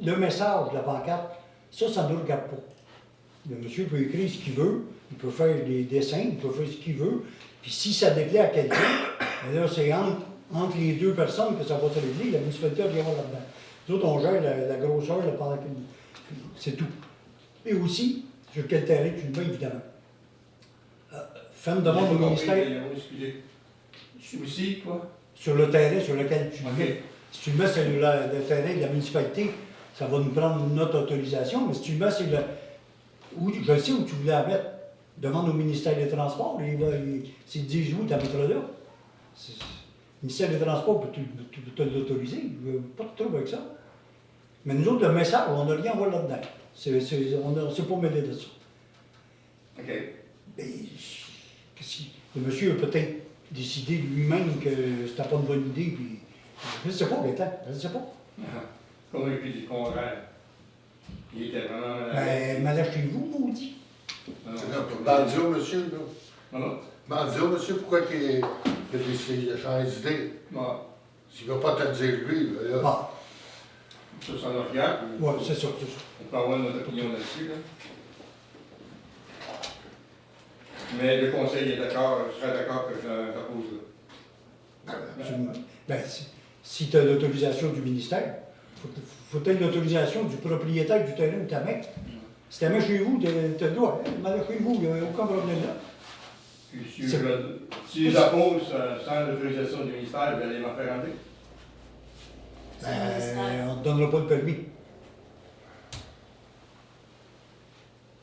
le message de la pancarte, ça ne nous regarde pas. Le monsieur peut écrire ce qu'il veut, il peut faire des dessins, il peut faire ce qu'il veut, puis si ça déplaît à quelqu'un, ben là, c'est entre les deux personnes que ça va se régler, la municipalité va voir là-dedans. Nous autres, on gère la grosseur, la pancarte, c'est tout. Et aussi, sur quel terrain tu le mets, évidemment. Fais une demande au ministère. Excusez. Aussi, quoi? Sur le terrain sur lequel tu le OK. mets. Si tu le mets sur le terrain de la municipalité, ça va nous prendre notre autorisation, mais si tu le mets sur je sais où tu voulais la mettre, demande au ministère des Transports, c'est 10 jours, tu la mettras là. Le ministère des Transports peut te l'autoriser, il n'y a pas de trouble avec ça. Mais nous autres, le message, on n'a rien à voir là-dedans. On ne sait pas mêler de ça. OK. Mais, le monsieur a peut-être décidé lui-même que c'était pas une bonne idée, puis je ne sais pas, Gaétan, je ne sais pas. Comme il dit le contraire. Il était vraiment malade. Ben, malade chez vous, maudit. Bandio, monsieur, là. Voilà. Bandio, monsieur, pourquoi il a décidé de changer d'idée? Bon, S'il ne va pas te le dire, lui, là. Ah, ça, ça nous regarde. ouais, c'est ça, c'est ça. On peut avoir notre opinion là-dessus, là. Mais le conseil est d'accord, serait d'accord que je t'impose là. Absolument. Ben, si tu as l'autorisation du ministère, faut que tu aies l'autorisation du propriétaire du terrain où tu la mets. Si tu la mets chez vous, tu as le droit. Malade chez vous, il n'y a aucun problème là. Puis si je la pose sans l'autorisation du ministère, vous allez m'en faire enlever. On ne te donnera pas le permis.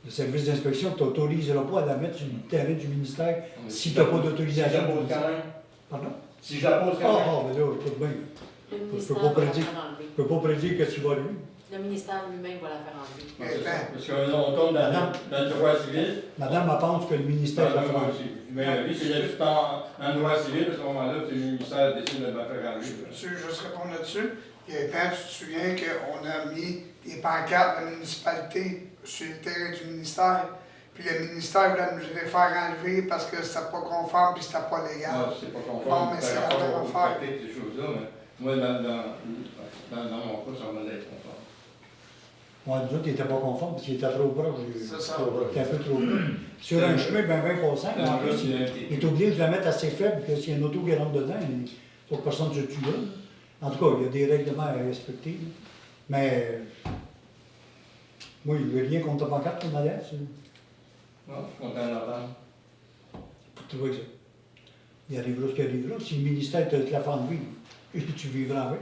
Le service d'inspection ne t'autorisera pas à la mettre sur le terrain du ministère si tu n'as pas Si je d'autorisation. la pose quand même. Pardon? Si je la pose quand même. Mais là, écoute bien. Le peux ministère pas va la prédire. faire enlever. Je ne peux pas prédire qu'est-ce qu'il va lui. Le ministère lui-même va la faire enlever. C'est ça. Parce qu'on tombe dans le droit civil. Madame, elle pense que le ministère va Moi faire. aussi. Mais lui, c'est juste en droit civil, à ce moment-là, c'est le ministère décide de me faire enlever. Je veux juste répondre là-dessus. Gaétan, tu te souviens qu'on a mis des pancartes de la municipalité sur le terrain du ministère, puis le ministère voulait nous les faire enlever parce que c'était pas conforme puis c'était pas légal. Non, c'est pas conforme. Bon, mais c'est la par même rapport aux affaire. pratiques, ces choses-là, mais moi, dans mon cas, ça va être conforme. Moi, nous autres, il n'était pas conforme parce qu'il était trop proche. C'est ça. Il était un peu trop proche. Sur un chemin bien passant, mais en plus, il est obligé de la mettre assez faible que s'il y a une auto qui rentre dedans, il faut que personne ne se tue là. En tout cas, il y a des règlements à respecter. Là. Mais moi, il ne veut rien contre ta pancarte, madame. Non, je suis content de l'entendre. pour trouver ça. Il arrivera ce qui arrivera. Si le ministère te la fait enlever, tu vivras avec.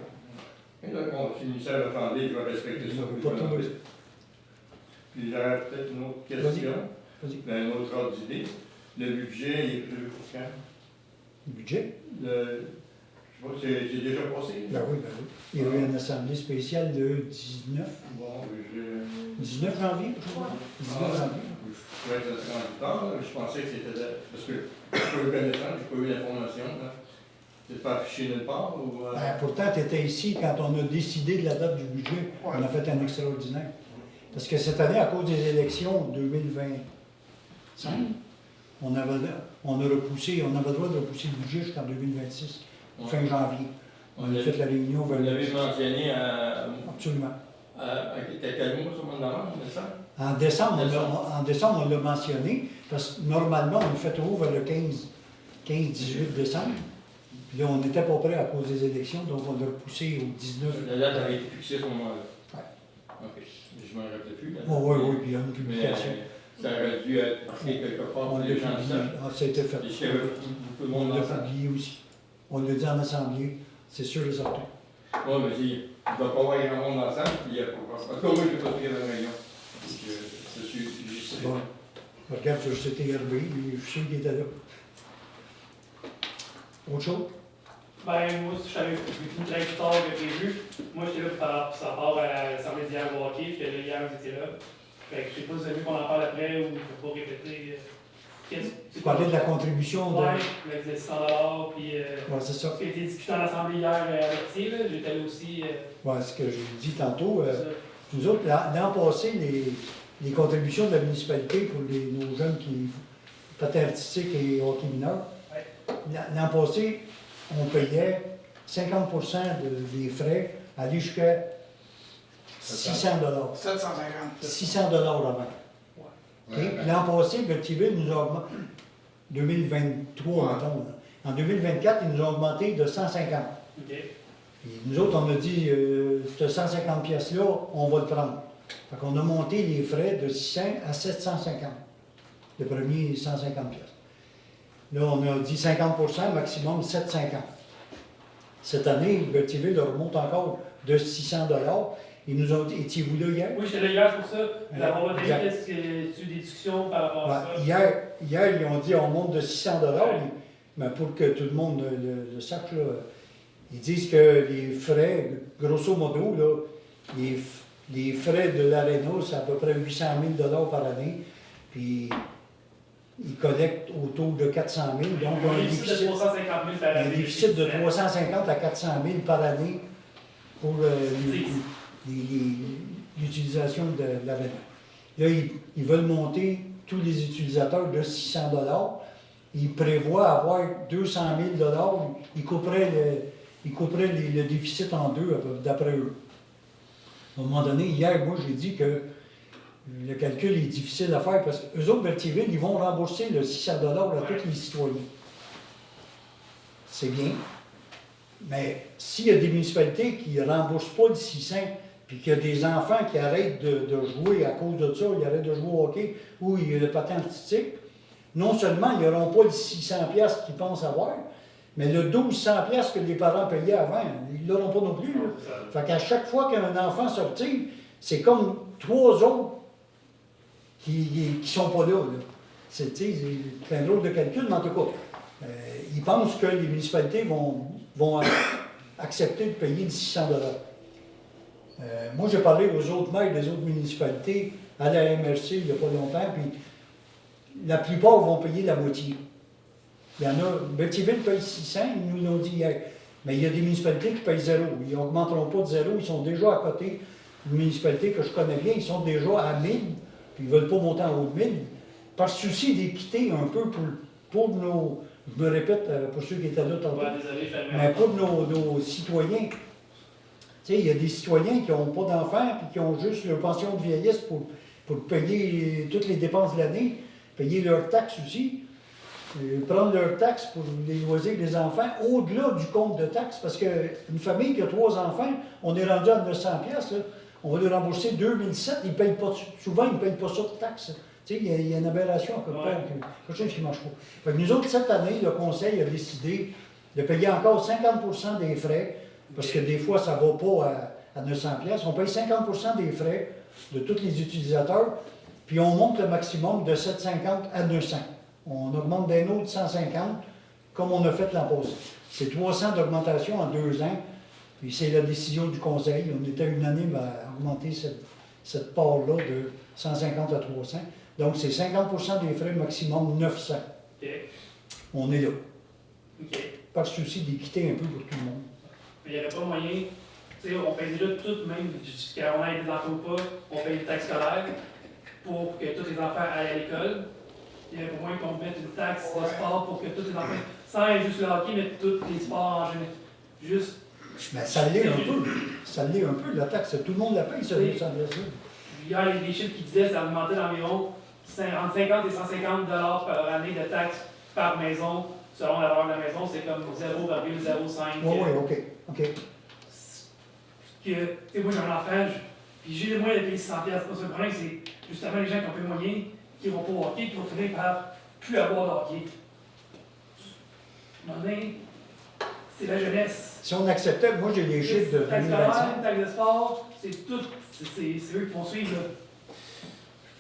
Et là, bon, si le ministère va prendre, je vais respecter ça. Pas trouver ça. Puis j'aurais peut-être une autre question, Vas-y. ben, une autre ordre d'idée. Le budget, il est prévu pour quand? Le budget? Je sais pas, c'est déjà passé? Ben oui. Il y a eu une assemblée spéciale le 19 Bon, je... 19 janvier, je crois. 19 janvier. Je vais être rendu tard, là. Je pensais que c'était... Parce que je n'ai pas eu connaissance, je n'ai pas eu l'information. C'est pas affiché nulle part ou... Ben, pourtant, tu étais ici quand on a décidé de la date du budget. Ouais. On a fait un extraordinaire. Parce que cette année, à cause des élections 2025, on avait le droit de repousser le budget jusqu'en 2026, fin janvier. On a fait la réunion vers Vous l'avez mentionné Absolument. à quel mois, sur mon demande, ça? En décembre, on l'a mentionné, parce que normalement, on le fait toujours vers le 15-18 décembre. Puis là, on n'était pas prêt à cause des élections, donc on l'a repoussé au 19. La date avait été fixée à ce moment-là. Ouais. OK. Je ne m'en rappelle plus. Oui, puis il y a une Mais publication. ça aurait dû être marqué quelque part On pour l'a les gens publié. savent. Ah, ça a été fait. Est-ce qu'il y avait beaucoup de monde On l'a dans ça? publié aussi. On l'a dit en assemblée, c'est sûr et certain. Oui, mais il ne va pas y avoir grand monde ensemble, puis il n'y a pas. En tout cas, moi, je n'ai pas pris la réunion. Je suis juste. Bon. Regarde sur le CTRB, je suis sûr qu'il était là. Autre chose? Ben, moi, je savais que j'ai fini très tard que prévu. Moi, j'étais là pour ça part à l'Assemblée d'hier au hockey, puis là, hier, vous étiez là. Fait que je sais pas si vous avez vu qu'on en parle après ou il ne faut pas répéter. Tu parlais de la contribution de. Ouais, mais vous êtes 100 $, puis. Ouais, c'est ça. Ce qui a été discuté en Assemblée hier avec Thier, là, j'étais là aussi. Ouais, ce que j'ai dit tantôt. Ça. Nous autres, l'an passé, les contributions de la municipalité pour nos jeunes qui patin artistique et hockey mineur, l'an passé, on payait 50 des frais, aller jusqu'à 600 $. 750. 600 $ avant. OK? L'an passé, Berthierville nous a augmenté, 2023, mettons, là. En 2024, ils nous ont augmenté de 150. OK. Et nous autres, on a dit, ce 150 pièces-là, on va le prendre. Fait qu'on a monté les frais de 600 à 750. Le premier, 150 pièces. Là, on a dit 50 maximum 750. Cette année, Berthierville leur remonte encore de 600 $. Ils nous ont dit, étiez-vous là hier? Oui, j'étais là hier pour ça. Vous avez voté, Exact. qu'est-ce que tu as eu des discussions par rapport à ça? Hier, ils ont dit on monte de 600 $, mais pour que tout le monde le sache, là, ils disent que les frais, grosso modo, là, les frais de l'aréna, c'est à peu près 800 000 $ par année, puis ils collectent autour de 400 000, donc On ils ont a un un déficit de déficit, 350 000 par année. un déficit de 350 à 400 000 par année pour l'utilisation de l'aréna. Là, ils veulent monter tous les utilisateurs de 600 $. Ils prévoient avoir 200 000 $. Ils couperaient le déficit en deux, d'après eux. À un moment donné, hier, moi, j'ai dit que le calcul est difficile à faire parce qu'eux autres, Berthierville, ils vont rembourser le 600 $ à tous les citoyens. C'est bien. Mais s'il y a des municipalités qui ne remboursent pas le 600, puis qu'il y a des enfants qui arrêtent de jouer à cause de ça, ils arrêtent de jouer au hockey ou il y a le patin artistique, non seulement ils n'auront pas les 600 pièces qu'ils pensent avoir, mais le 1200 pièces que les parents payaient avant, ils ne l'auront pas non plus. Là. Fait qu'à chaque fois qu'un enfant sortit, c'est comme 3 autres qui ne sont pas là. C'est un drôle de calcul, mais en tout cas, ils pensent que les municipalités vont accepter de payer les 600 $. Moi, j'ai parlé aux autres maires des autres municipalités à la MRC il n'y a pas longtemps, puis la plupart vont payer la moitié. Il y en a, Berthierville paye 600, ils nous l'ont dit hier. Mais il y a des municipalités qui payent zéro. Ils n'augmenteront pas de zéro, ils sont déjà à côté d'une municipalité que je connais bien, ils sont déjà à 1000, puis ils ne veulent pas monter en haut de 1000. Par souci d'équité un peu pour nos, je me répète pour ceux qui étaient là tantôt, Ouais, désolé, je fais le mais pour nos citoyens. Tu sais, il y a des citoyens qui n'ont pas d'enfants et qui ont juste leur pension de vieillesse pour payer toutes les dépenses de l'année, payer leurs taxes aussi, prendre leurs taxes pour les loisirs des enfants au-delà du compte de taxes, parce qu'une famille qui a 3 enfants, on est rendu à 900 pièces, on va leur rembourser 2007, ils payent pas, souvent ils ne payent pas ça de taxes. Tu sais, il y a une aberration à quelque part, quelque chose qui ne marche pas. Fait que nous autres, cette année, le conseil a décidé de payer encore 50% des frais, parce que des fois, ça ne va pas à 900 pièces. On paye 50% des frais de tous les utilisateurs, puis on monte le maximum de 750 à 900. On augmente d'un autre 150, comme on a fait l'an passé. C'est 300 d'augmentation en 2 ans, puis c'est la décision du conseil. On était unanime à augmenter cette part-là de 150 à 300. Donc, c'est 50% des frais maximum 900. OK. On est là. OK. Pas de souci d'équité un peu pour tout le monde. Mais il n'y avait pas moyen, tu sais, on paye déjà tout, même qu'on ait des enfants ou pas, on paye des taxes scolaires pour que tous les enfants aillent à l'école. Il y avait pas moyen qu'on mette une taxe de sport pour que tous les enfants, sans juste le hockey, mais tous les sports en général. Juste. Mais ça l'est un peu. Ça l'est un peu, la taxe. Tout le monde la paye, ça, Oui. ça bien sûr. Hier, il y a des chiffres qui disaient que ça augmentait d'environ entre 50 et 150 par année de taxes par maison. Selon la valeur de la maison, c'est comme 0,05. Oui, oui, OK. Que, tu sais, moi j'ai un enfant, puis j'ai les moyens de payer 600$. C'est pas ça le problème, c'est justement les gens qui ont peu de moyens, qui vont pas au hockey, qui vont finir par plus avoir de hockey. À un moment donné, c'est la jeunesse. Si on acceptait, moi j'ai les chiffres de Taxe 2025. scolaire, taxe de sport, c'est tout, c'est eux qui vont suivre. Là.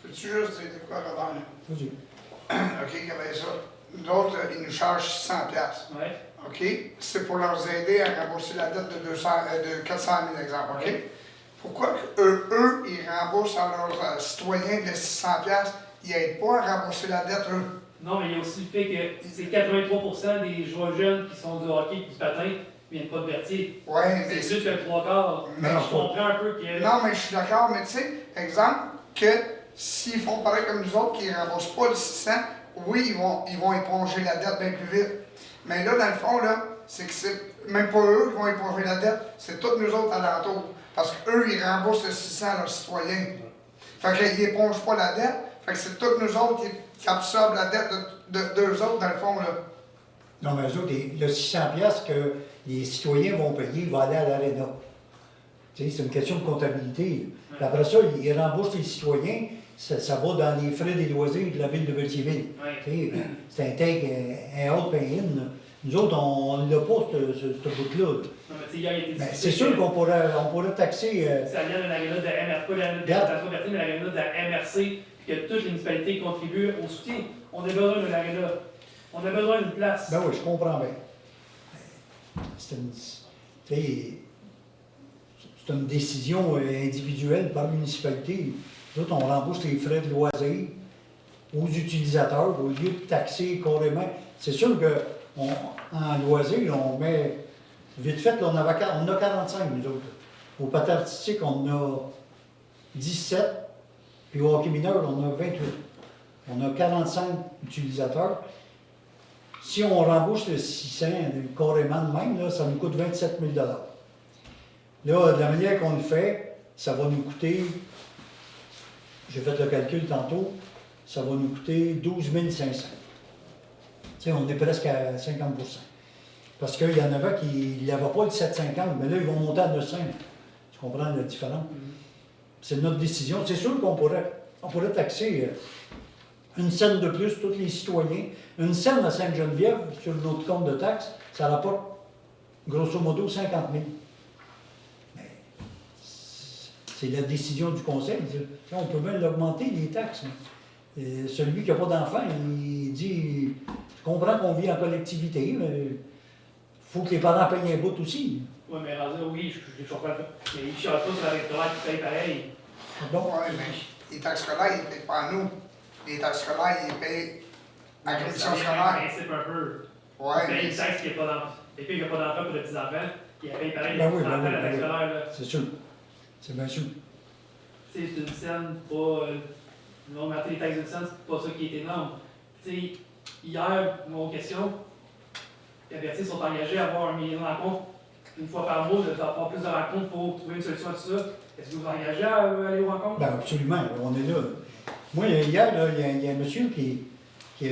Peux-tu juste dire de quoi, Robert? Vas-y. OK, regardez ça. Nous autres, ils nous chargent 600$. Ouais. OK? C'est pour leur aider à rembourser la dette de 400 000, exemple. OK? Pourquoi eux, ils remboursent à leurs citoyens de 600$, ils n'aident pas à rembourser la dette, eux? Non, mais il y a aussi le fait que c'est 83% des joueurs jeunes qui sont du hockey et du patin qui viennent pas de Berthier. Oui, mais C'est juste le 3/4. Mais Je comprends un peu que. non, mais je suis d'accord, mais tu sais, exemple, que s'ils font pareil comme nous autres, qu'ils ne remboursent pas le 600, oui, ils vont éponger la dette bien plus vite. Mais là, dans le fond, là, c'est que c'est même pas eux qui vont éponger la dette, c'est tous nous autres alentours. Parce qu'eux, ils remboursent le 600 à leurs citoyens. Fait qu'ils n'épongent pas la dette, fait que c'est tous nous autres qui absorbent la dette d'eux autres, dans le fond, là. Non, mais eux autres, le 600$ que les citoyens vont payer, il va aller à l'aréna. Tu sais, c'est une question de comptabilité. Puis après ça, ils remboursent les citoyens, ça va dans les frais des loisirs de la ville de Berthierville. Ouais. Tu sais, c'est un take, un out pay-in. Nous autres, on n'a pas ce bout-là. Non, mais tu sais, hier, il était Ben, discuté c'est sûr que qu'on pourrait taxer. ça vient de l'aréna de MRC, pas l'aréna de Station Berthier, mais l'aréna de la MRC, puis que toutes les municipalités contribuent au soutien. On a besoin de l'aréna. On a besoin d'une place. Ben oui, je comprends bien. C'est une, tu sais, c'est une décision individuelle par municipalité. Nous autres, on rembourse les frais de loisirs aux utilisateurs au lieu de taxer carrément. C'est sûr qu'en loisirs, on met. Vite fait, là, on a 45, nous autres. Au patin artistique, on a 17, puis au hockey mineur, on a 28. On a 45 utilisateurs. Si on rembourse le 600 carrément de même, là, ça nous coûte 27 000 $. Là, de la manière qu'on le fait, ça va nous coûter, j'ai fait le calcul tantôt, ça va nous coûter 12 500. Tu sais, on est presque à 50%. Parce qu'il y en avait qui n'avaient pas le 750, mais là, ils vont monter à 900. Tu comprends la différence? C'est notre décision. C'est sûr qu'on pourrait taxer une scène de plus, tous les citoyens. Une scène à Sainte-Geneviève, sur notre compte de taxes, ça rapporte grosso modo 50 000. Mais c'est la décision du conseil. On peut même l'augmenter, les taxes. Et celui qui n'a pas d'enfant, il dit, je comprends qu'on vit en collectivité, mais il faut que les parents payent un bout aussi. Oui, mais rendu, oui, je comprends pas. Mais ils ne chialent pas sur la rectorat qui paye pareil. Donc, Oui, mais les taxes scolaires, ils ne payent pas à nous. Les taxes scolaires, ils payent à la commission C'est un scolaire. principe un peu. Oui, Il paye mais une taxe qui n'a pas d'enfant. Et puis, il n'y a pas d'enfant pour les petits-enfants. Il paye pareil les Ben oui, petits-enfants, ben oui, la taxe ben oui. scolaire. Là. c'est sûr. C'est bien sûr. Tu sais, c'est une scène, pas. Non, mais les taxes d'une scène, c'est pas ça qui est énorme. Tu sais, hier, mon question, les Berthier sont engagés à avoir un million de rencontres une fois par mois, de faire plus de rencontres pour trouver une solution à tout ça. Est-ce que vous vous engagez à aller aux rencontres? Ben absolument, on est là. Moi, hier, là, il y a un monsieur qui a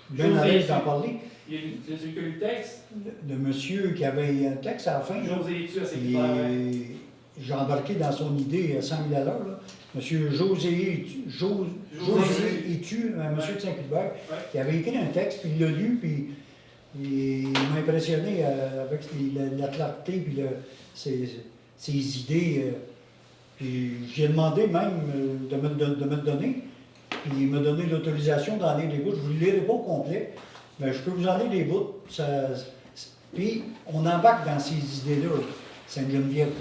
bien à l'aise d'en parler. Il y a celui qui a lu le texte. Le monsieur qui avait un texte à la fin. là, José Létu à ses et j'ai embarqué dans son idée à 100 000 $. Là. M. José Étu, un monsieur de Saint-Cuthbert, Ouais. qui avait écrit un texte, puis il l'a lu, puis il m'a impressionné avec la clarté, puis ses idées. Puis j'ai demandé même de me le donner, puis il m'a donné l'autorisation d'en lire des bouts. Je ne vous le lirai pas au complet, mais je peux vous en lire des bouts. Puis on embarque dans ces idées-là, Sainte-Geneviève.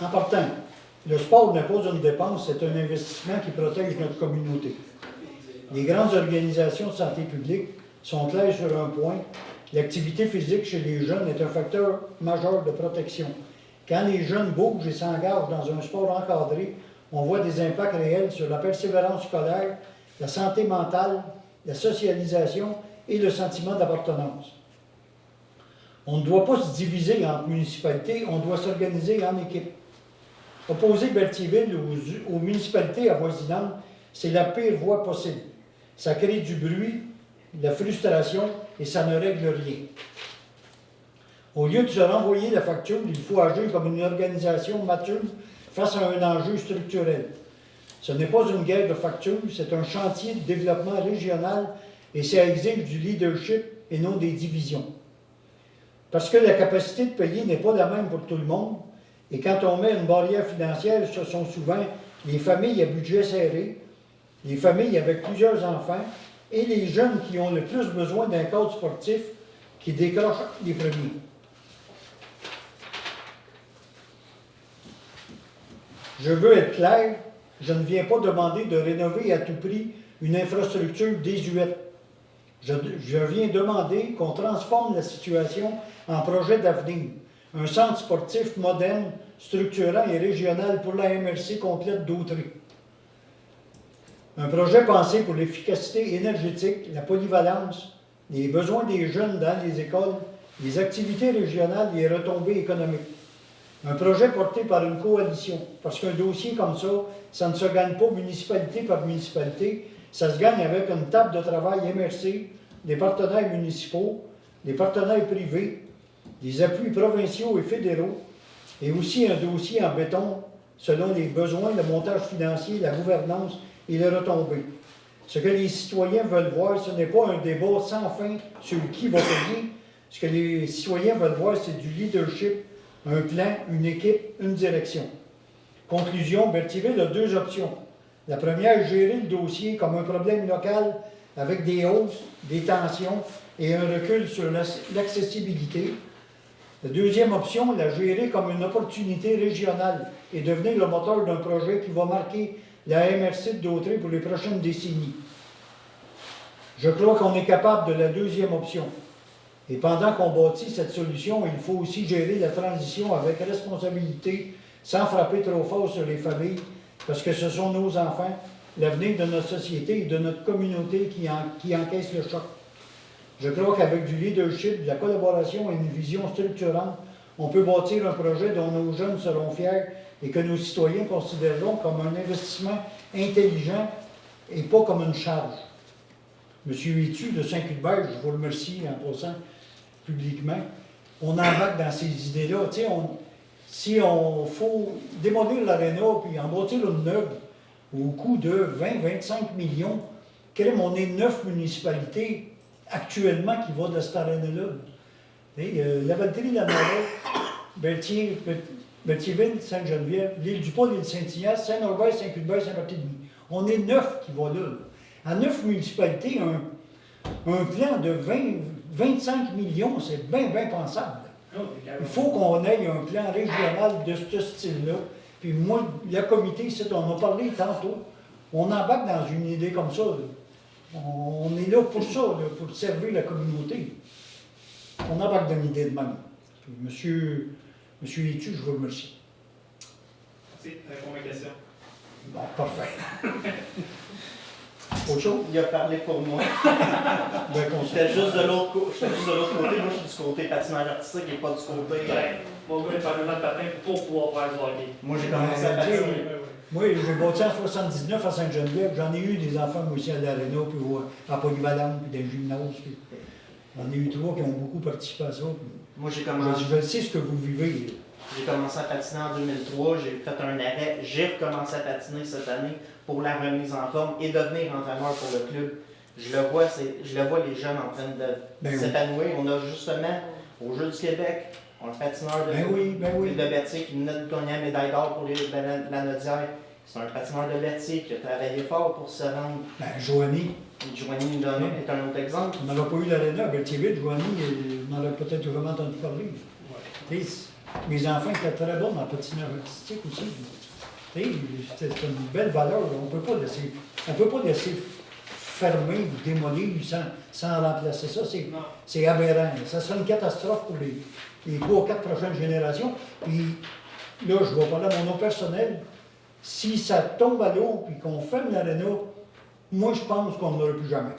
En partant, le sport n'est pas une dépense, c'est un investissement qui protège notre communauté. Les grandes organisations de santé publique sont claires sur un point. L'activité physique chez les jeunes est un facteur majeur de protection. Quand les jeunes bougent et s'engagent dans un sport encadré, on voit des impacts réels sur la persévérance scolaire, la santé mentale, la socialisation et le sentiment d'appartenance. On ne doit pas se diviser entre municipalités, on doit s'organiser en équipe. Opposer Berthierville aux municipalités avoisinantes, c'est la pire voie possible. Ça crée du bruit, de la frustration et ça ne règle rien. Au lieu de se renvoyer la facture, il faut agir comme une organisation mature face à un enjeu structurel. Ce n'est pas une guerre de factures, c'est un chantier de développement régional et ça exige du leadership et non des divisions. Parce que la capacité de payer n'est pas la même pour tout le monde, et quand on met une barrière financière, ce sont souvent les familles à budget serré, les familles avec plusieurs enfants et les jeunes qui ont le plus besoin d'un cadre sportif qui décrochent les premiers. Je veux être clair, je ne viens pas demander de rénover à tout prix une infrastructure désuète. Je viens demander qu'on transforme la situation en projet d'avenir. Un centre sportif moderne, structurant et régional pour la MRC complète d'Autrey. Un projet pensé pour l'efficacité énergétique, la polyvalence, les besoins des jeunes dans les écoles, les activités régionales et les retombées économiques. Un projet porté par une coalition, parce qu'un dossier comme ça ne se gagne pas municipalité par municipalité, ça se gagne avec une table de travail MRC, des partenaires municipaux, des partenaires privés, des appuis provinciaux et fédéraux, et aussi un dossier en béton selon les besoins, le montage financier, la gouvernance et les retombées. Ce que les citoyens veulent voir, ce n'est pas un débat sans fin sur qui va payer. Ce que les citoyens veulent voir, c'est du leadership, un plan, une équipe, une direction. Conclusion, Berthierville a deux options. La première, gérer le dossier comme un problème local avec des hausses, des tensions et un recul sur l'accessibilité. La deuxième option, la gérer comme une opportunité régionale et devenir le moteur d'un projet qui va marquer la MRC d'Autrey pour les prochaines décennies. Je crois qu'on est capable de la deuxième option. Et pendant qu'on bâtit cette solution, il faut aussi gérer la transition avec responsabilité, sans frapper trop fort sur les familles, parce que ce sont nos enfants, l'avenir de notre société et de notre communauté qui encaissent le choc. Je crois qu'avec du leadership, de la collaboration et une vision structurante, on peut bâtir un projet dont nos jeunes seront fiers et que nos citoyens considéreront comme un investissement intelligent et pas comme une charge. Monsieur Étu de Saint-Cuthbert, je vous remercie en passant publiquement, on embarque dans ces idées-là. Tu sais, si on faut démolir l'aréna puis en bâtir une neuve au coût de 20-25 millions, on est 9 municipalités actuellement qui vont dans cette aréna-là. La Valterie, la Nouvelle, Berthierville, Sainte-Geneviève, l'île du Pôle, l'île Saint-Ignace, Saint-Norbert, Saint-Cuthbert, Saint-Barthélemy. On est 9 qui vont là. À 9 municipalités, un plan de 25 millions, c'est bien pensable. Il faut qu'on ait un plan régional de ce style-là. Puis moi, le comité, on a parlé tantôt, on embarque dans une idée comme ça. On est là pour ça, pour servir la communauté. On embarque dans l'idée de même. Puis monsieur Étu, je vous remercie. Merci. Pour ma question. Bon, parfait. Autre chose? Il a parlé pour moi. Ben, J'étais juste de l'autre côté. Moi, je suis du côté patinage artistique et pas du côté. Mon gars est parlement de patin pour pouvoir faire du hockey. Moi, j'ai commencé à patiner. Moi, j'ai bâti en 79 à Sainte-Geneviève. J'en ai eu des enfants, moi aussi, à l'Aréna, puis à Polyvalente, puis des gymnases. J'en ai eu 3 qui ont beaucoup participé à ça. Moi, j'ai commencé. Je sais ce que vous vivez. J'ai commencé à patiner en 2003, j'ai fait un arrêt, j'ai recommencé à patiner cette année pour la remise en forme et devenir entraîneur pour le club. Je le vois les jeunes en train de Ben oui. s'épanouir. On a justement, au Jeux du Québec, un patineur de Bétier qui venait de gagner la médaille d'or pour la Nodière. C'est un patineur de Bétier qui a travaillé fort pour se rendre. Ben, Joanie, Joanie Ndona est un autre exemple. on n'aurait pas eu l'aréna à Berthierville, Joanie, on en aurait peut-être vraiment entendu parler. Tu sais, mes enfants étaient très bons dans le patinage artistique aussi. Tu sais, c'est une belle valeur. On ne peut pas laisser fermer ou démolir sans remplacer ça. C'est aberrant. Ça serait une catastrophe pour les 3 ou 4 prochaines générations. Puis là, je vais parler à mon nom personnel. Si ça tombe à l'eau et qu'on ferme l'aréna, moi, je pense qu'on n'aura plus jamais.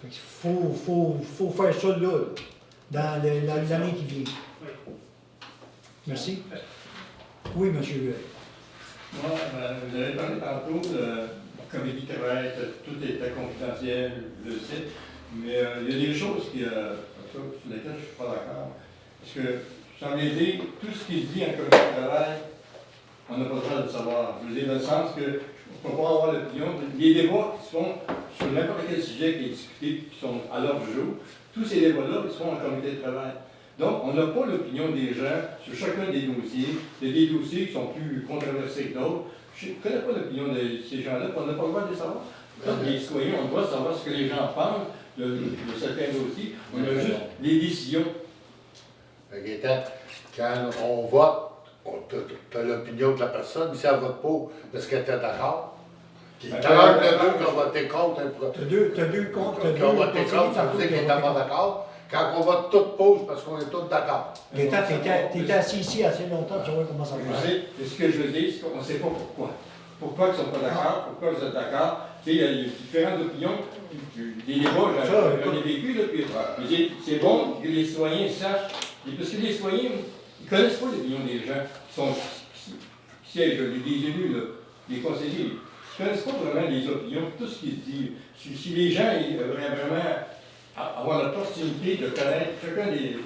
Il faut faire ça là, dans l'année qui vient. Oui. Merci. Oui, monsieur. Moi, vous avez parlé tantôt de comité de travail, tout était confidentiel, je le sais, mais il y a des choses sur lesquelles je ne suis pas d'accord. Parce que, sans m'aider, tout ce qui se dit en comité de travail, on n'a pas le droit de le savoir. Je veux dire, dans le sens que on ne peut pas avoir l'opinion. Les débats qui se font sur n'importe quel sujet qui est discuté, qui sont à l'ordre du jour, tous ces débats-là, ils se font en comité de travail. Donc, on n'a pas l'opinion des gens sur chacun des dossiers. Il y a des dossiers qui sont plus controversés que d'autres. Je ne connais pas l'opinion de ces gens-là, on n'a pas le droit de les savoir. Donc, les citoyens, on doit savoir ce que les gens pensent de certains dossiers. On a juste les décisions. Quand on vote, tu as l'opinion de la personne, si elle vote pour, est-ce qu'elle était d'accord? Puis quand il y en a deux qui ont voté contre un projet, T'as deux contre, qui ont voté contre, ça veut dire qu'ils n'étaient pas d'accord. Quand on vote tout pour, c'est parce qu'on est tous d'accord. T'étais assis ici assez longtemps, tu vois comment ça Vous va. savez, ce que je veux dire, c'est qu'on ne sait pas pourquoi. Pourquoi ils ne sont pas d'accord, pourquoi vous êtes d'accord. Tu sais, il y a différentes opinions. Des débats, j'en ai vécu, là, puis je dis, c'est bon que les citoyens sachent. Parce que les citoyens, ils ne connaissent pas l'opinion des gens qui siègent, les élus, là, les conseillers. Ils ne connaissent pas vraiment les opinions, tout ce qui se dit. Si les gens auraient vraiment avoir l'opportunité de connaître chacun des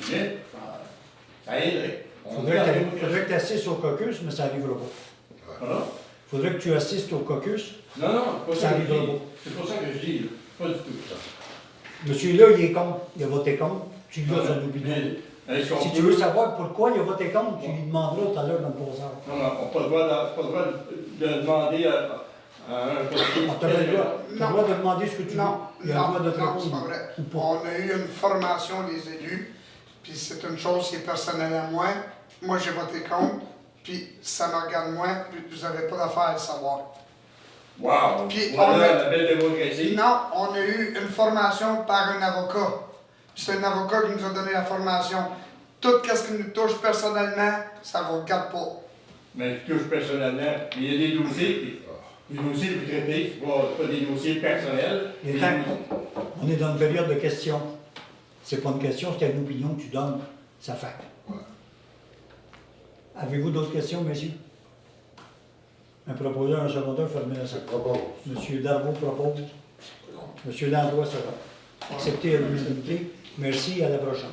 sujets, ça aiderait. Il faudrait que tu assistes au caucus, mais ça n'arrivera pas. Voilà. Il faudrait que tu assistes au caucus. Non, non, c'est pas Ça ça que je arrivera dis. pas. C'est pas ça que je dis, là. Pas du tout. Monsieur-là, il est contre. Il a voté contre. Tu lui as son opinion. Est-ce qu'on Si tu peut- veux savoir pourquoi il a voté contre, tu lui demanderas tout à l'heure dans le poseur. Non, non, on n'a pas le droit de demander à un conseiller. Tu as le droit de demander ce que tu veux. Non, Il a le droit de te non, c'est répondre. pas vrai. Ou pas. On a eu une formation des élus, puis c'est une chose qui est personnelle à moi. Moi, j'ai voté contre, puis ça me regarde moi, puis vous n'avez pas d'affaire à le savoir. Wow! Puis Voilà on a- la belle démocratie. Non, on a eu une formation par un avocat. Puis c'est un avocat qui nous a donné la formation. Tout ce qui nous touche personnellement, ça ne vous regarde pas. Mais je touche personnellement. Mais il y a des dossiers que vous traitez, pas des dossiers personnels. Il est mais- temps. On est dans une période de questions. C'est pas une question, c'est une opinion que tu donnes. Ça fait. Avez-vous d'autres questions, messieurs? Un proposeur, un secondaire, fermez la salle. Je propose. Monsieur Darvaux propose. Monsieur Landois sera. Acceptez à l'unanimité. Merci, à la prochaine.